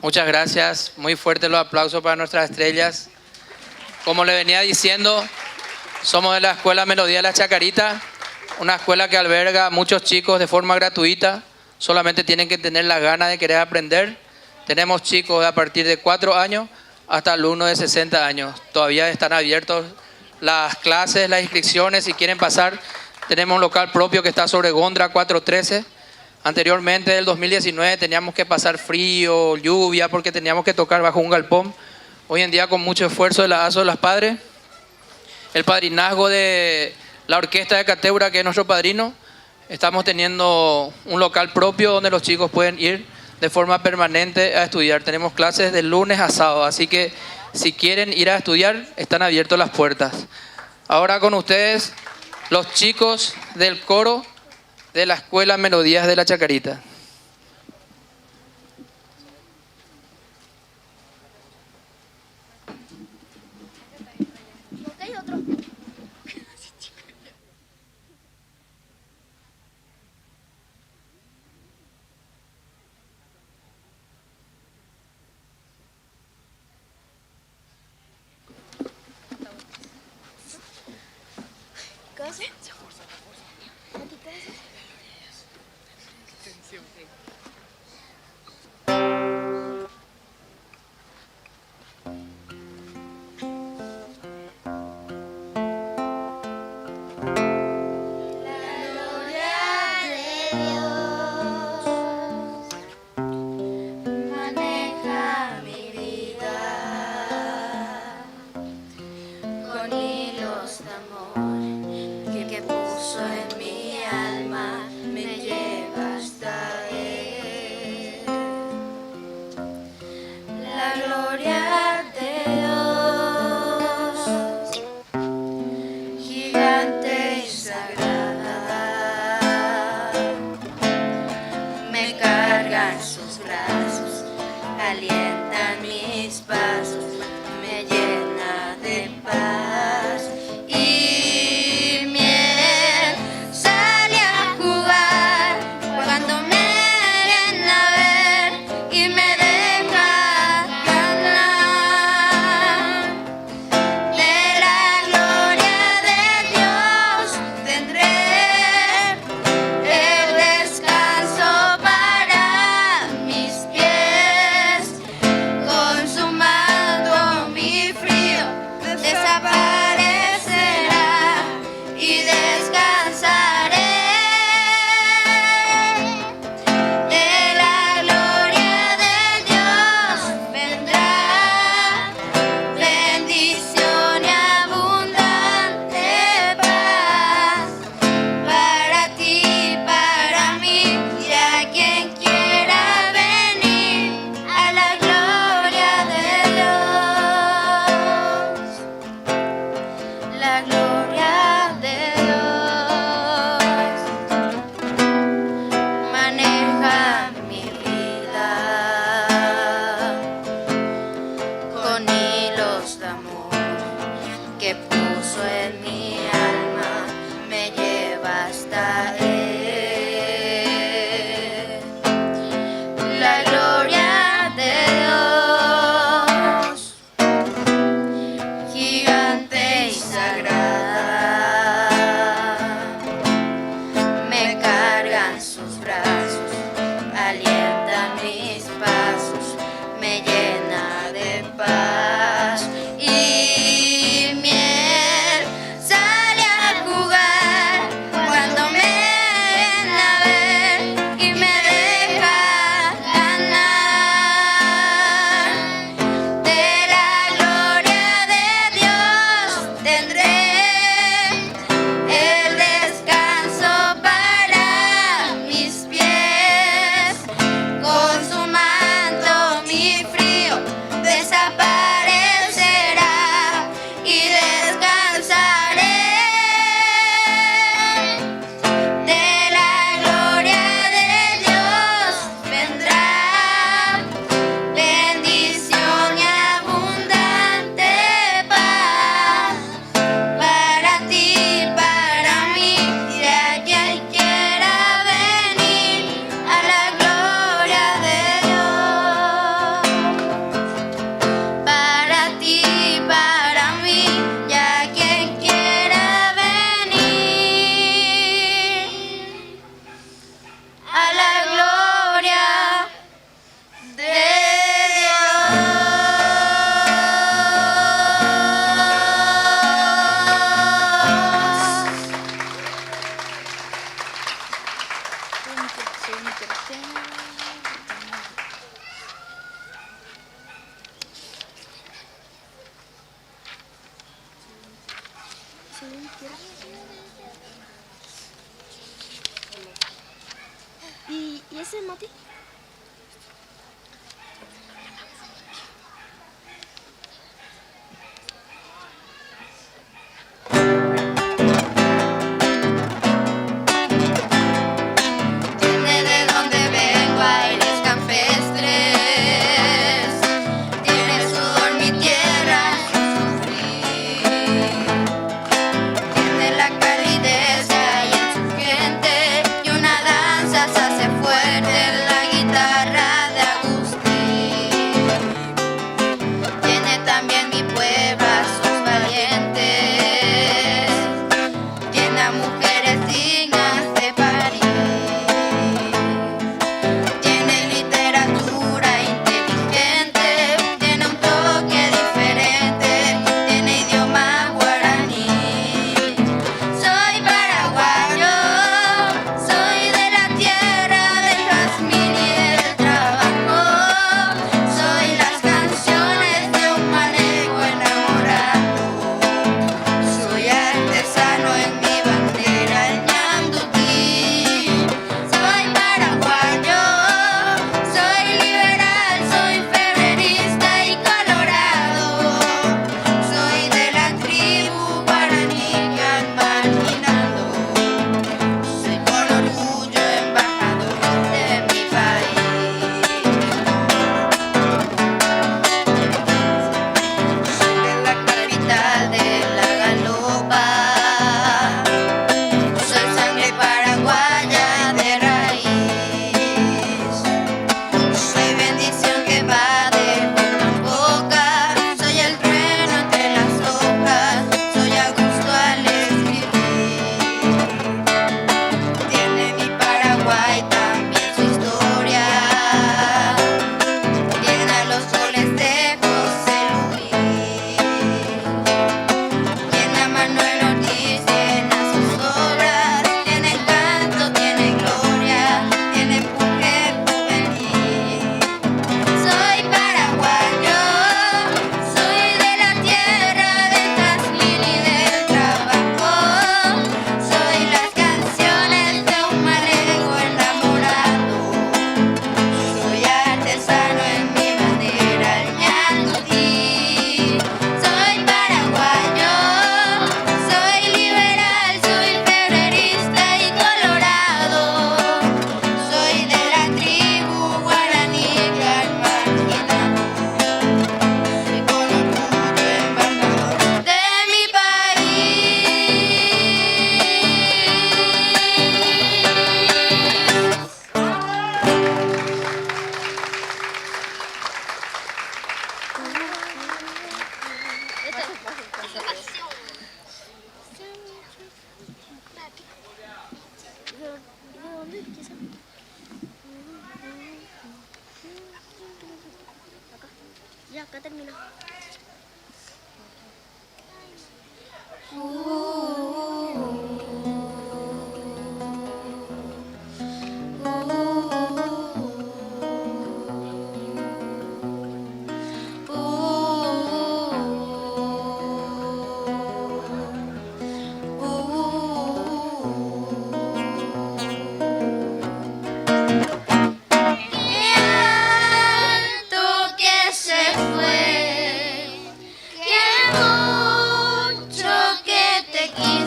Muchas gracias, muy fuertes los aplausos para nuestras estrellas. Como le venía diciendo, somos de la Escuela Melodía de la Chacarita, una escuela que alberga a muchos chicos de forma gratuita, solamente tienen que tener la gana de querer aprender. Tenemos chicos de a partir de 4 años hasta alumnos de 60 años. Todavía están abiertos las clases, las inscripciones, si quieren pasar. Tenemos un local propio que está sobre Gondra 413. Anteriormente, del 2019, teníamos que pasar frío, lluvia, porque teníamos que tocar bajo un galpón. Hoy en día, con mucho esfuerzo de la ASO de las Padres, el padrinazgo de la Orquesta de Cateura, que es nuestro padrino, estamos teniendo un local propio donde los chicos pueden ir de forma permanente a estudiar. Tenemos clases de lunes a sábado, así que si quieren ir a estudiar, están abiertas las puertas. Ahora con ustedes, los chicos del coro de la Escuela Melodías de la Chacarita. ¿Qué hace? ¿Y ese Mati? Ya, acá termina. Mucho que te quise.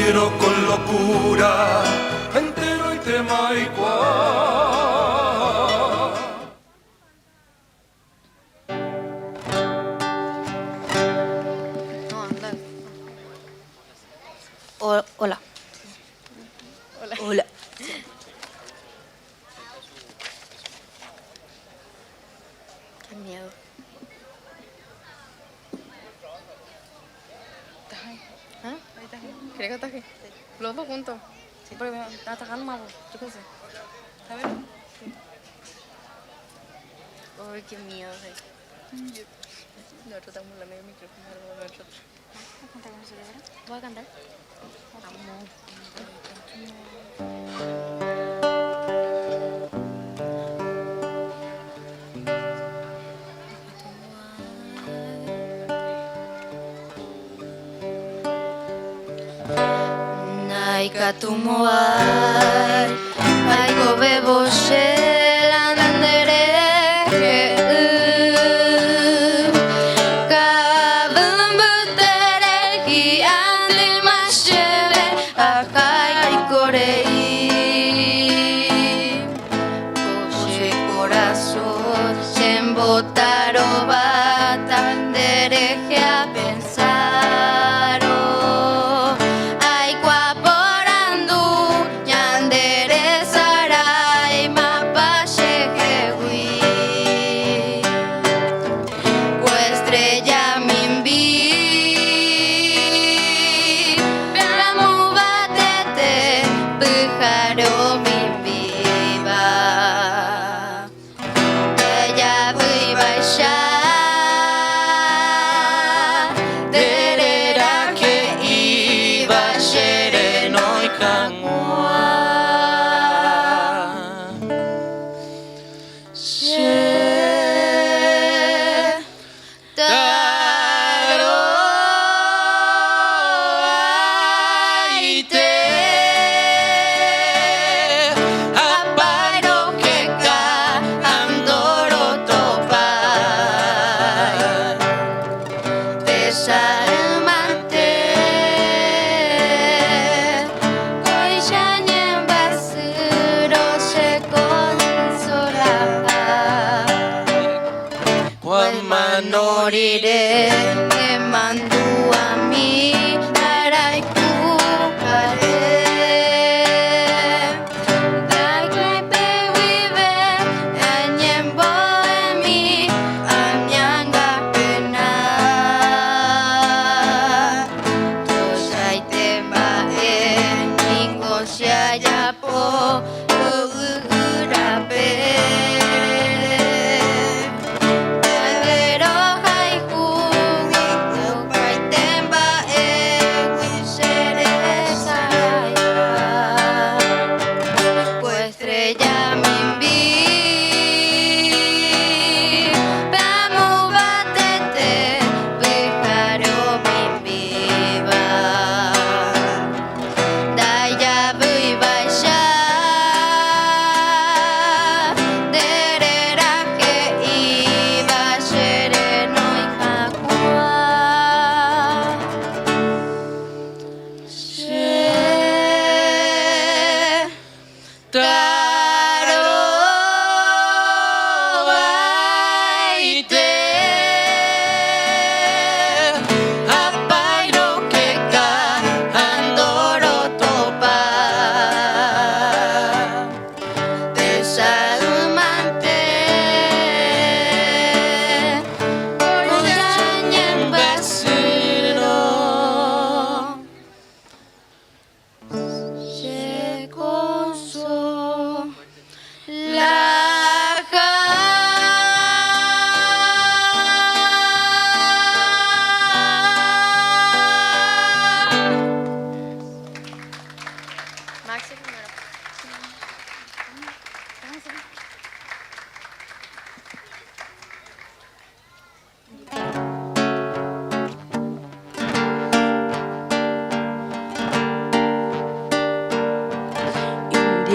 quiero con locura, entero y tema y Hola. Hola. Qué miedo. ¿Estás ahí? ¿Ah? Ahí estás ahí. ¿Quieres que estás aquí? Los dos juntos. Sí, porque me está atacando más vos. Yo qué sé. ¿Está bien? Sí. Ay, qué miedo. Nosotros estamos hablando del micrófono de nosotros. ¿Vas a cantar con nosotros ahora? ¿Voy a cantar? Vamos. Naika tumuar, aiko bebo shelan andere. Botaro batan dereje a pensaro ai guaporandu yandere sarai mapache jehui o estrella mimbi ramu batete pujaro mimbiba moriré, me mandó a mí, araiku haré. Dagaipe vive, anyembo emi, anyanga pena. Tosaite bae, ningo siayapo, ugurape.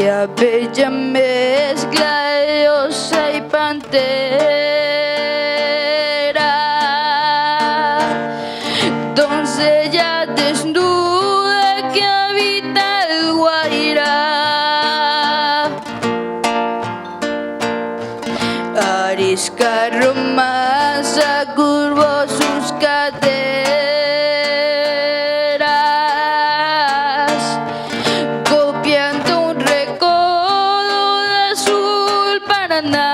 India bella mezcla de osa y pantera, doncella desnuda que praderas, copiando un recodo de azul Paraná.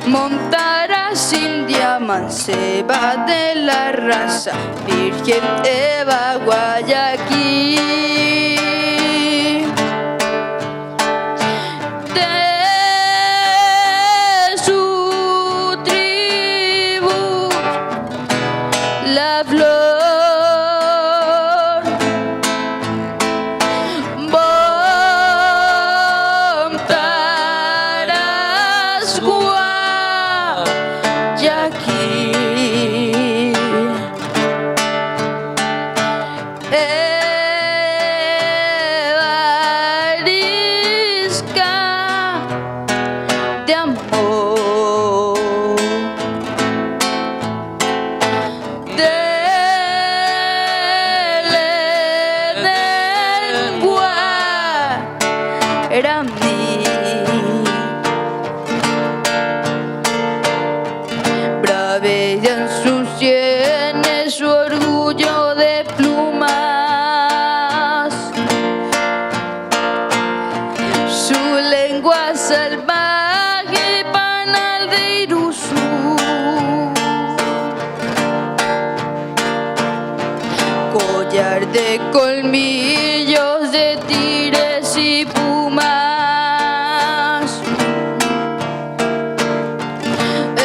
Montarás India manceba de la raza Virgen Eva Guayaquil. De su tribu la flor montarás Guayaquil. Evarisca de amor, del Edén guaraní. Bravea en sus sienes su orgullo de plumas, su lengua salvaje panal de Irusú. Collar de colmillos de tigres y pumas,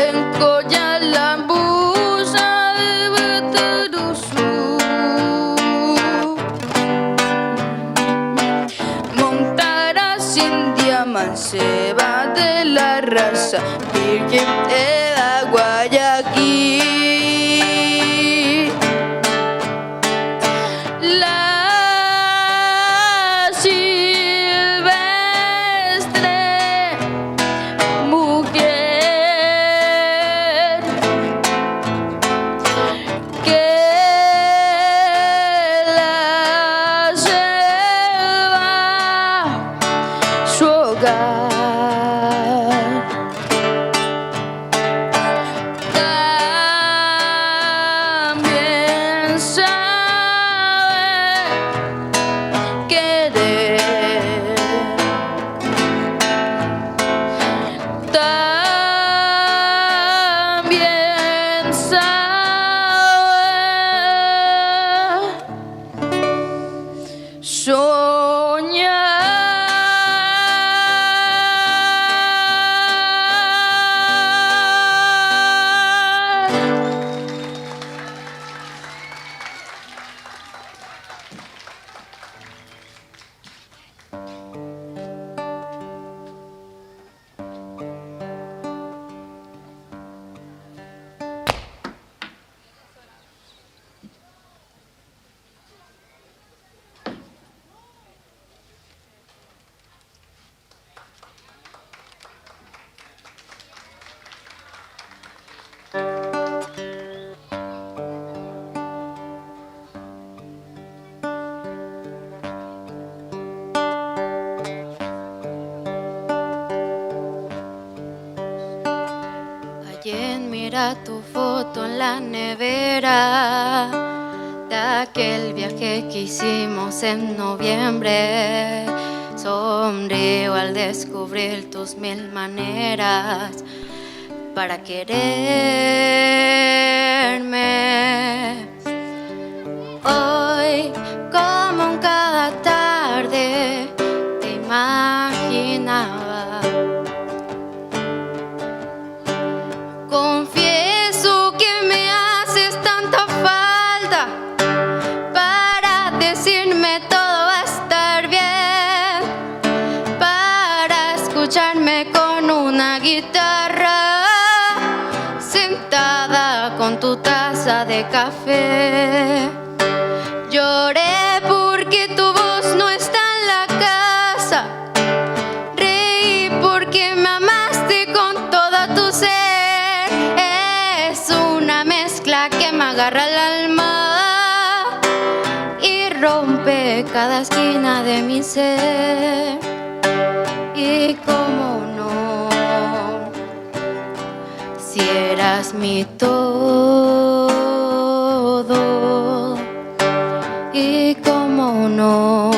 encollar la busa de Bataruzú. Montarás India manceba de la raza Virgen Eva Guayaquil. La silvestre mujer que la selva su hogar. También sabe querer, también sabe soñar. Ayer mira tu foto en la nevera de aquel viaje que hicimos en noviembre. Sonrío al descubrir tus mil maneras para quererme. Hoy, como en cada tarde, te imaginaba. Confieso que me haces tanta falta para decirme todo va a estar bien, para escucharme con una guitarra, sentada con tu taza de café. Lloré porque tu voz no está en la casa, reí porque me amaste con todo tu ser. Es una mezcla que me agarra el alma y rompe cada esquina de mi ser. Y cómo no, Si eras mi todo, y cómo no.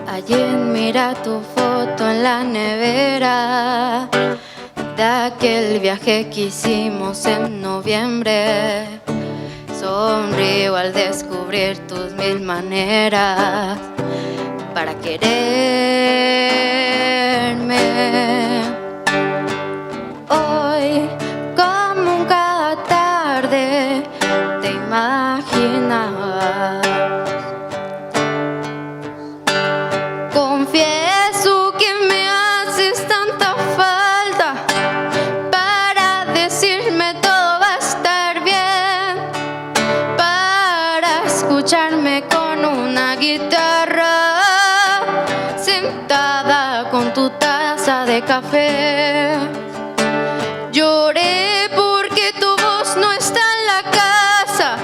Ayer mira tu foto en la nevera de aquel viaje que hicimos en noviembre. Sonrío al descubrir tus mil maneras para quererme. Hoy, como cada tarde, te imaginaba. Confieso que me haces tanta falta para decirme todo va a estar bien, para escucharme con una guitarra sentada con tu taza de café. Lloré porque tu voz no está en la casa.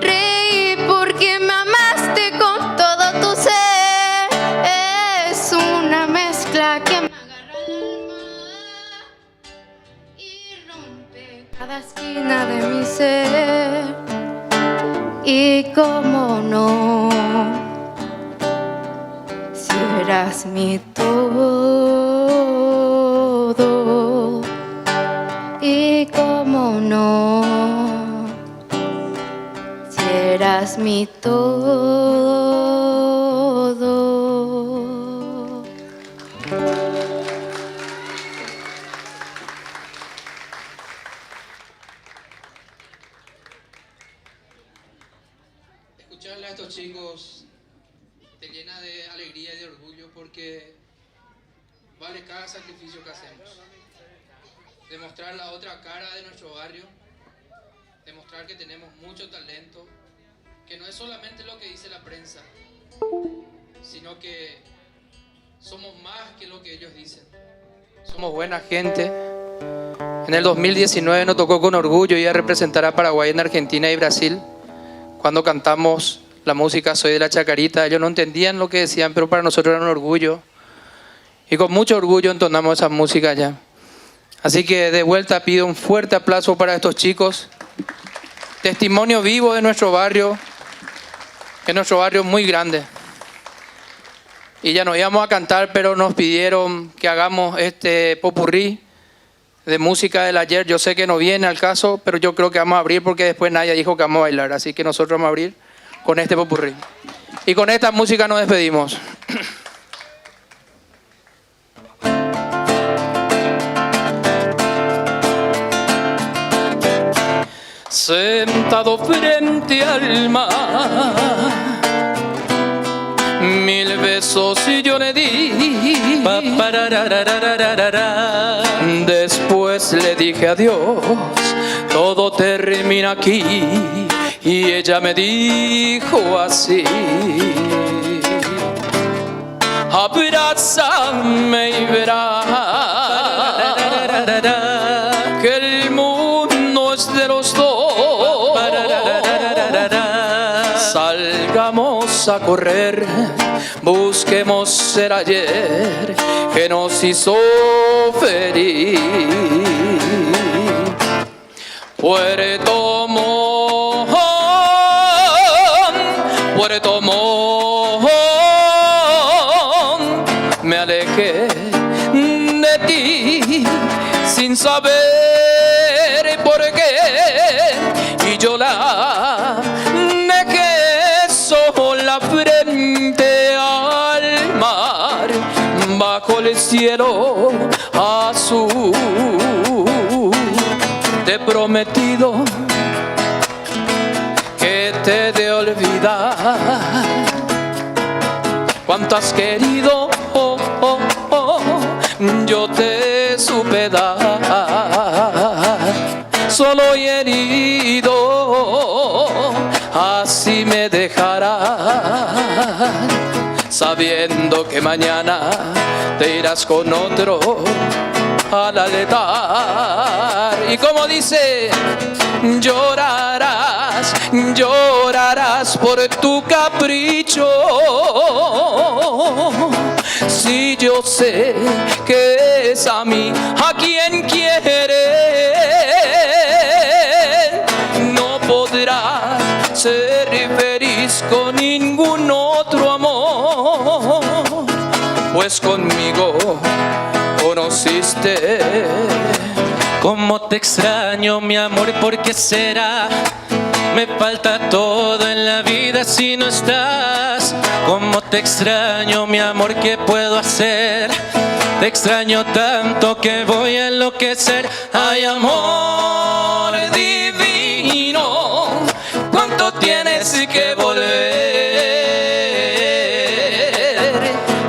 Reí porque me amaste con todo tu ser. Es una mezcla que me agarra el alma y rompe cada esquina de mi ser. Y cómo no, si eras mi todo, y cómo no, si eras mi todo. Escucharle a estos chicos te llena de alegría y de orgullo porque vale cada sacrificio que hacemos. Demostrar la otra cara de nuestro barrio, demostrar que tenemos mucho talento, que no es solamente lo que dice la prensa, sino que somos más que lo que ellos dicen. Somos buena gente. En el 2019 nos tocó con orgullo ir a representar a Paraguay en Argentina y Brasil. Cuando cantamos la música Soy de la Chacarita, ellos no entendían lo que decían, pero para nosotros era un orgullo. Y con mucho orgullo entonamos esa música allá. Así que de vuelta pido un fuerte aplauso para estos chicos. Testimonio vivo de nuestro barrio, que nuestro barrio es muy grande. Y ya nos íbamos a cantar, pero nos pidieron que hagamos este popurrí de música del ayer. Yo sé que no viene al caso, pero yo creo que vamos a abrir porque después nadie dijo que vamos a bailar. Así que nosotros vamos a abrir con este popurrí. Y con esta música nos despedimos. Sentado frente al mar, mil besos y yo le di. Después le dije adiós, todo termina aquí. Y ella me dijo así: abrázame y verás que el mundo es de los dos. Salgamos a correr, busquemos el ayer que nos hizo feliz. Puerto Montt, Puerto Montt, me alejé de ti sin saber por qué, y yo la dejé sola frente al mar, bajo el cielo azul. Te he prometido que te he de olvidar cuanto has querido, yo te supe dar, solo y herido, así me dejarás, sabiendo que mañana te irás con otro al altar. Y como dice, llorarás, llorarás por tu capricho, si yo sé que es a mí a quien quiere. No podrás ser feliz con ningún otro amor, pues conmigo conociste. Cómo te extraño, mi amor, ¿por qué será? Me falta todo en la vida si no estás. Cómo te extraño, mi amor, ¿qué puedo hacer? Te extraño tanto que voy a enloquecer. Ay, amor divino, ¿cuánto tienes que volver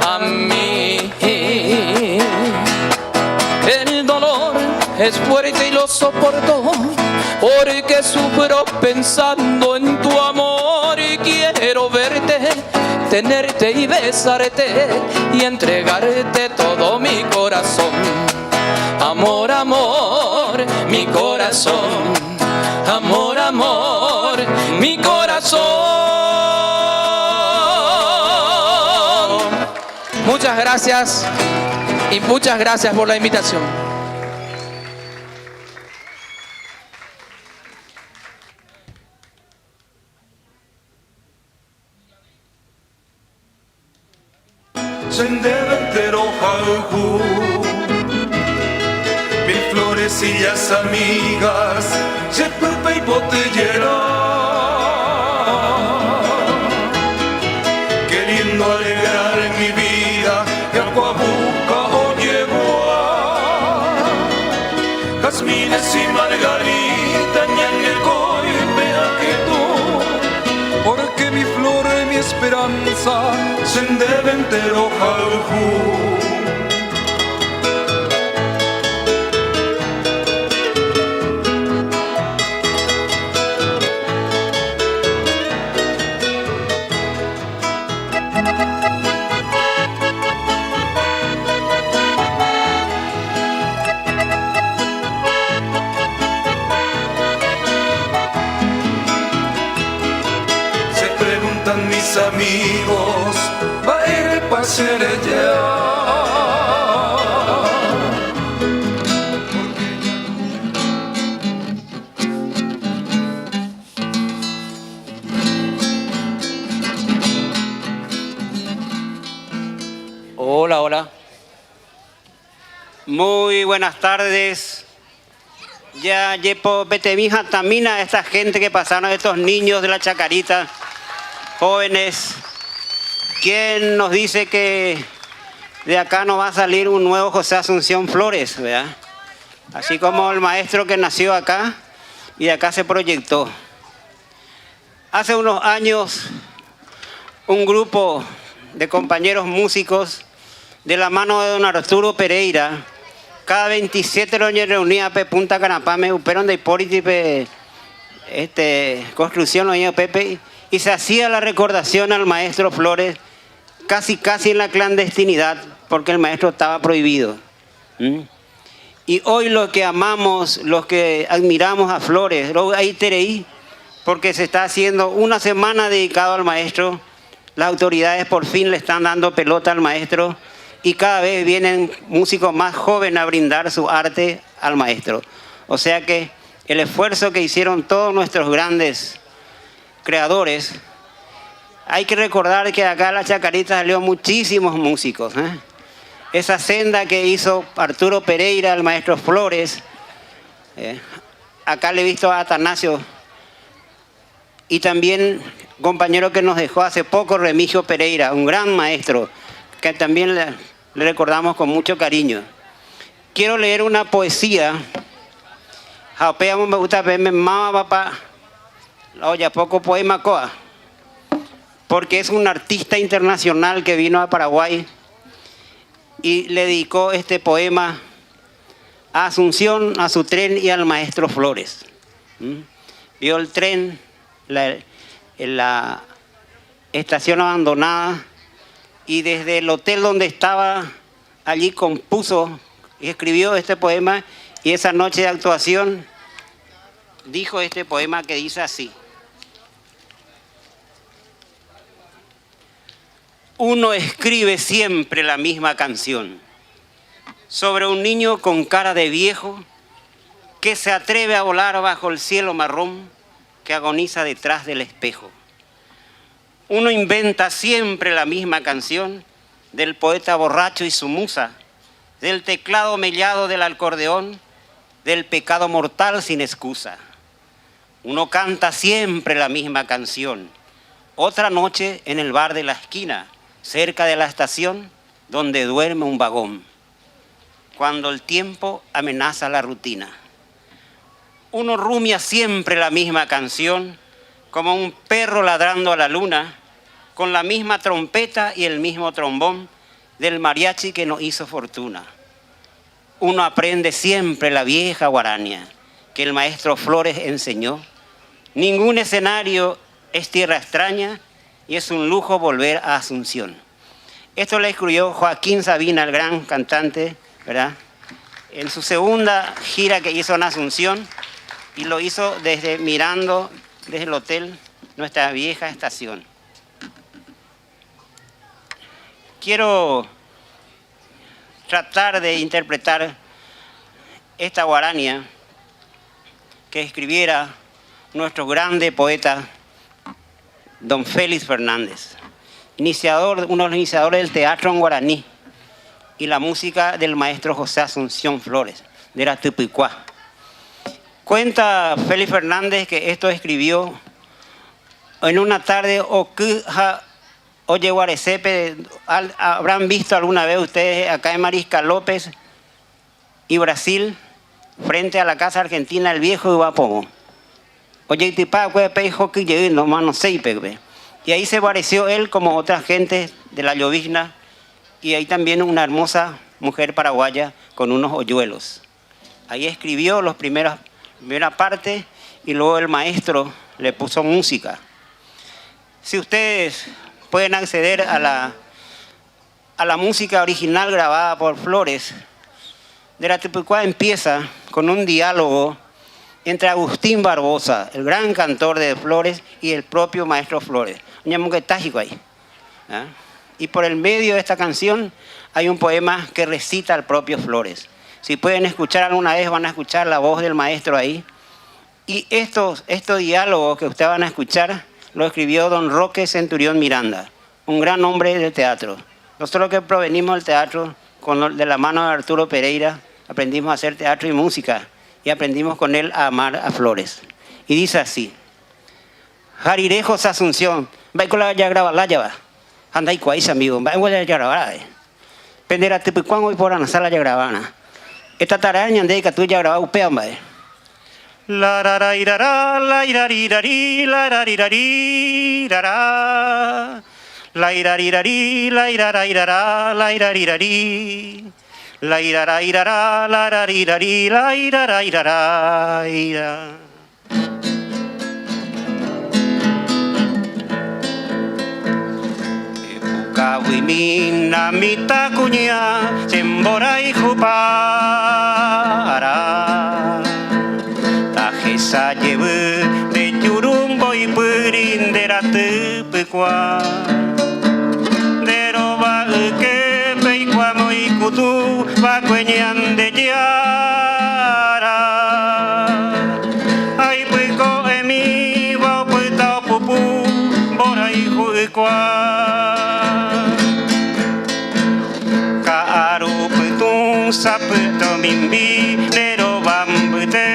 a mí? El dolor es fuerte y lo soporto, porque sufro pensando en tu amor y quiero verte, tenerte y besarte y entregarte todo mi corazón. Amor, amor, mi corazón. Amor, amor, mi corazón. Muchas gracias y muchas gracias por la invitación. Sendero Jaljú, mil florecillas amigas, chepupa y botellera, queriendo alegrar mi vida, Yacuabuca o Yegua, jazmines y margarita, ñanguecoy, vea que tú, porque mi flor y mi esperanza, Sendero entero Jaljú. Se preguntan mis amigos, va a ir pa' ser ella. Hola, hola. Muy buenas tardes. Ya yepo betemija tamina esta gente que pasaron, estos niños de la Chacarita, jóvenes. ¿Quién nos dice que de acá no va a salir un nuevo José Asunción Flores, ¿verdad? Así como el maestro que nació acá y de acá se proyectó. Hace unos años, un grupo de compañeros músicos de la mano de don Arturo Pereira, cada 27 años reunía pe Punta Canapame, uperon de hipóliti pe construcción oño Pepe, y se hacía la recordación al maestro Flores casi en la clandestinidad, porque el maestro estaba prohibido. Y hoy los que amamos, los que admiramos a Flores, ahí tereí, porque se está haciendo una semana dedicado al maestro. Las autoridades por fin le están dando pelota al maestro y cada vez vienen músicos más jóvenes a brindar su arte al maestro. O sea que el esfuerzo que hicieron todos nuestros grandes creadores, hay que recordar que acá en la Chacarita salió muchísimos músicos. Esa senda que hizo Arturo Pereira, el maestro Flores, acá le he visto a Atanasio, y también compañero que nos dejó hace poco, Remigio Pereira, un gran maestro, que también le recordamos con mucho cariño. Quiero leer una poesía. Me gusta verme mamá, papá, oye, poco poema coa, porque es un artista internacional que vino a Paraguay y le dedicó este poema a Asunción, a su tren y al maestro Flores. Vio el tren, la estación abandonada, y desde el hotel donde estaba allí compuso y escribió este poema, y esa noche de actuación dijo este poema que dice así: uno escribe siempre la misma canción, sobre un niño con cara de viejo que se atreve a volar bajo el cielo marrón que agoniza detrás del espejo. Uno inventa siempre la misma canción del poeta borracho y su musa, del teclado mellado del acordeón, del pecado mortal sin excusa. Uno canta siempre la misma canción. Otra noche en el bar de la esquina, cerca de la estación donde duerme un vagón, cuando el tiempo amenaza la rutina. Uno rumia siempre la misma canción, como un perro ladrando a la luna, con la misma trompeta y el mismo trombón del mariachi que nos hizo fortuna. Uno aprende siempre la vieja guarania que el maestro Flores enseñó. Ningún escenario es tierra extraña y es un lujo volver a Asunción. Esto lo escribió Joaquín Sabina, el gran cantante, ¿verdad?, en su segunda gira que hizo en Asunción, y lo hizo mirando desde el hotel nuestra vieja estación. Quiero tratar de interpretar esta guarania que escribiera nuestro grande poeta don Félix Fernández, uno de los iniciadores del teatro en guaraní y la música del maestro José Asunción Flores, de la Tupicuá. Cuenta Félix Fernández que esto escribió en una tarde oye Guaresepe. Habrán visto alguna vez ustedes acá en Mariscal López y Brasil, frente a la Casa Argentina, el viejo Ibapomo. Oye, tipa, no sé, y ahí se pareció él como otra gente de la llovizna, y ahí también una hermosa mujer paraguaya con unos hoyuelos. Ahí escribió la primera parte y luego el maestro le puso música. Si ustedes pueden acceder a la música original grabada por Flores, de la Tupicuá, empieza con un diálogo entre Agustín Barbosa, el gran cantor de Flores, y el propio maestro Flores. Y por el medio de esta canción hay un poema que recita el propio Flores. Si pueden escuchar alguna vez, van a escuchar la voz del maestro ahí. Y estos diálogos que ustedes van a escuchar lo escribió don Roque Centurión Miranda, un gran hombre del teatro. Nosotros que provenimos del teatro, de la mano de Arturo Pereira, aprendimos a hacer teatro y música, y aprendimos con él a amar a Flores. Y dice así: Jarirejos Asunción, va con la ya graba la ya va. Anda y cuáis amigo, va a ya grabar. Pendera Tupicuán hoy por la sala ya grabana. Esta taraña de que tú ya grabas upea, hombre. La ra ra ira ra la ira ira ri la ra ira ri ra ra. La ira ira ri la ira ra ira ra la ira ira ri. La ira ra ira ra la ra ira ri la ira ra ira ra ira. Kawimina mita kunya semborai jupara Tajesa lleve de churumbo y purindera Tupicuá Deroba que peikua muy kutu va cueñan de yara Ay puico emi va puita pupu borai juicuá Sapito mimbi nero bambutere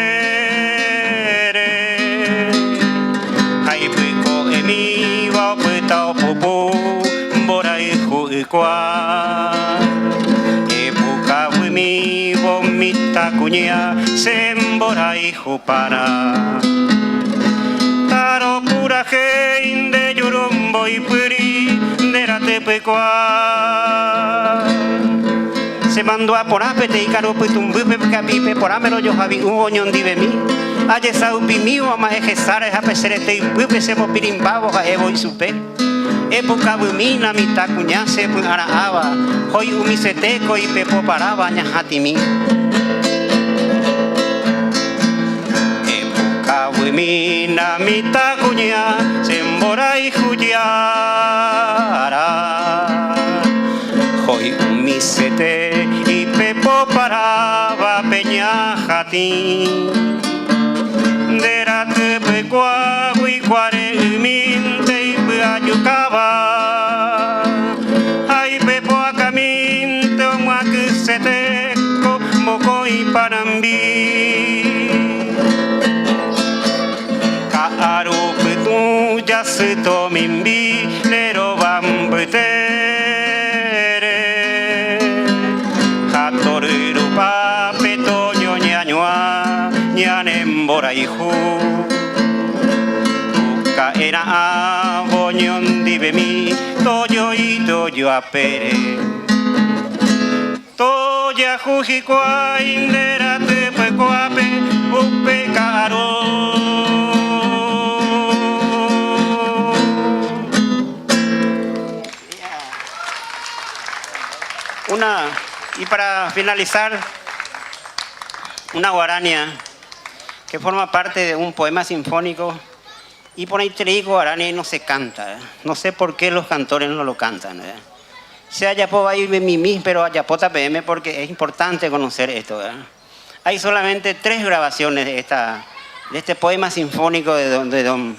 Hai puiko emi wa puitao pupu borai huikwa E puka wimi vomita kunya semborai hupara Taro pura hein de yurumbo y puri de la Tupicuá Se mandó a porapete y caro putumbupe capipe poramelo yo javi un boñón dive mi aye saupi mío ama ejesar es a peserete y pupe se pirimbabo a evo y supe época bumina mi tacuña se araaba hoy umiseteco y pepo paraba ñajatimi época bumina mi tacuña se embora y juyara hoy umisete y pepo paraba peñajatín. Derate pecuagui cuareminte y peayucaba. Ay pepoa caminte muacuseteco moco y panambí. Kaaru petu ya se tomimbi lero bambetere. Hatoriru papeto ñoñañua ñanembora hijo. Tuka era aboñón dibemi toyo y toyo apere. Toya jujicua indera te pecuape upe caro. Y para finalizar, una guarania que forma parte de un poema sinfónico. Y por ahí te digo, guarania no se canta. No sé por qué los cantores no lo cantan. Se ayapo va a ir mimi, pero ayapota PM porque es importante conocer esto. Hay solamente 3 grabaciones de este poema sinfónico de don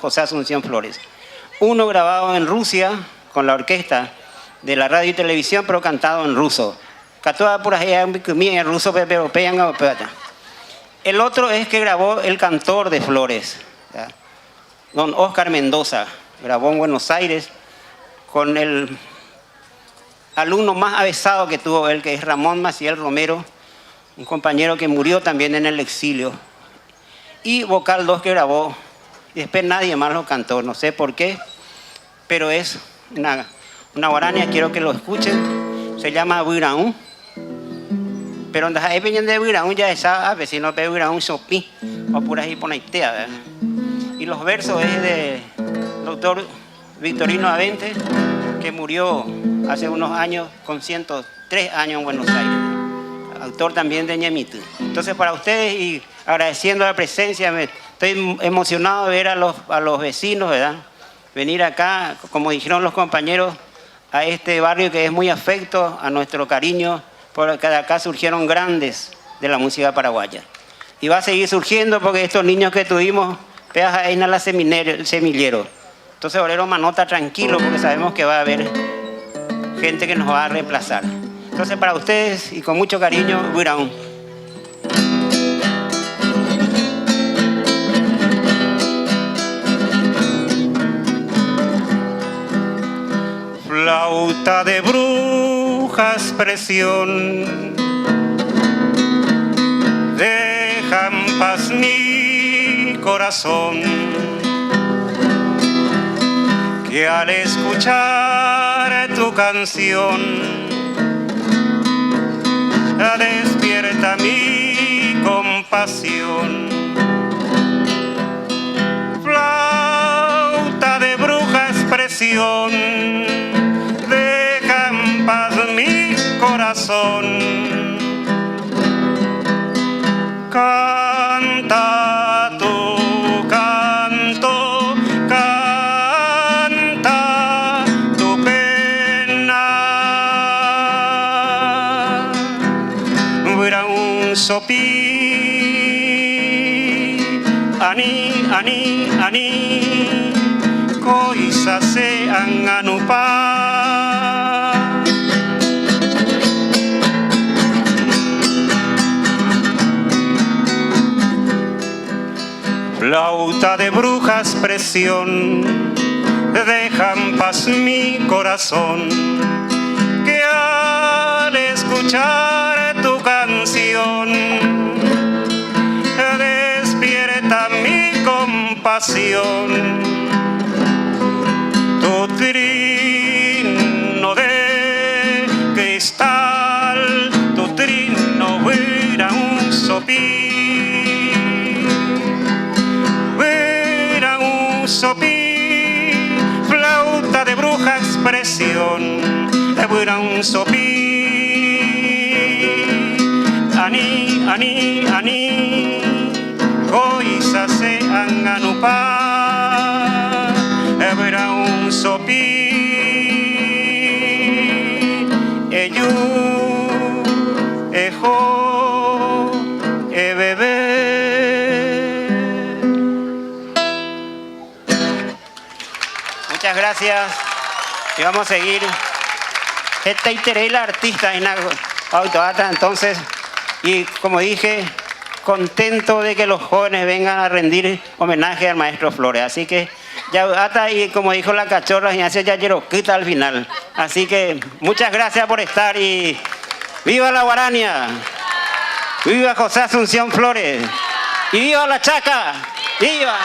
José Asunción Flores. Uno grabado en Rusia con la orquesta de la radio y televisión, pero cantado en ruso. En ruso, pero el otro es que grabó el cantor de Flores, ¿ya? Don Oscar Mendoza, grabó en Buenos Aires con el alumno más avesado que tuvo él, que es Ramón Maciel Romero, un compañero que murió también en el exilio. Y Vocal 2 que grabó, y después nadie más lo cantó, no sé por qué, pero es una guarania, quiero que lo escuchen, se llama Buiraún. Pero donde hay peñas de Buiraún ya esa ave, si no ve Buiraún Sopí, o por ahí por Aitea. Y los versos es de doctor Victorino Avente, que murió hace unos años con 103 años en Buenos Aires. Autor también de Ñemito. Entonces para ustedes y agradeciendo la presencia, estoy emocionado de ver a los vecinos, ¿verdad? Venir acá, como dijeron los compañeros, a este barrio que es muy afecto a nuestro cariño, porque de acá surgieron grandes de la música paraguaya. Y va a seguir surgiendo porque estos niños que tuvimos, peas ahí en la semillero. Entonces, Bolero Manota, tranquilo, porque sabemos que va a haber gente que nos va a reemplazar. Entonces, para ustedes y con mucho cariño, Buiraún. Flauta de brujas, presión, deja en paz mi corazón, que al escuchar tu canción despierta mi compasión. Flauta de brujas, presión, deja en paz mi corazón. Canta tu canto, canta tu pena. Buiraún Sopí, ani, ani, ani, coisa se anganupá. Flauta de brujas, presión, deja en paz mi corazón, que al escuchar tu canción despierta mi compasión. Tu trino de cristal, tu trino Buiraún Sopí. Sopí, flauta de bruja, expresión, Buiraún Sopí. Ani, ani, ani, coisa se anganupá, Buiraún Sopí. gracias. Y vamos a seguir. Esta y la artista en la autoata, entonces, y como dije, contento de que los jóvenes vengan a rendir homenaje al maestro Flores. Así que ya hasta, y como dijo la cachorra, ya quiero quita al final. Así que muchas gracias por estar y ¡viva la Guarania! ¡Viva José Asunción Flores! ¡Y viva la Chaca! ¡Viva!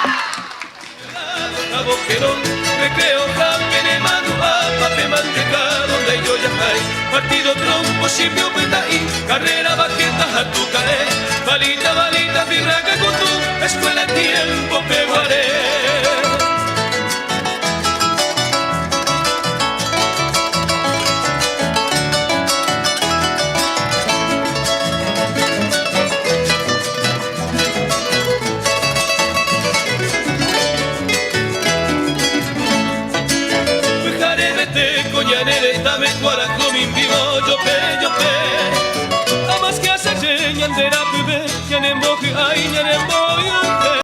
Recreo, Jaime, Manua, Pape, Manteca, donde yo ya caí. Partido, trompo, chipio, petaí, carrera, baqueta, jatucaé. Balita, balita, pirraca, cutú, escuela, tiempo, peguaré. Dame cuaraco, mi vivo, yo pe. Amas que hace, ñandera, pibe, ñanembo, ay, ñanembo,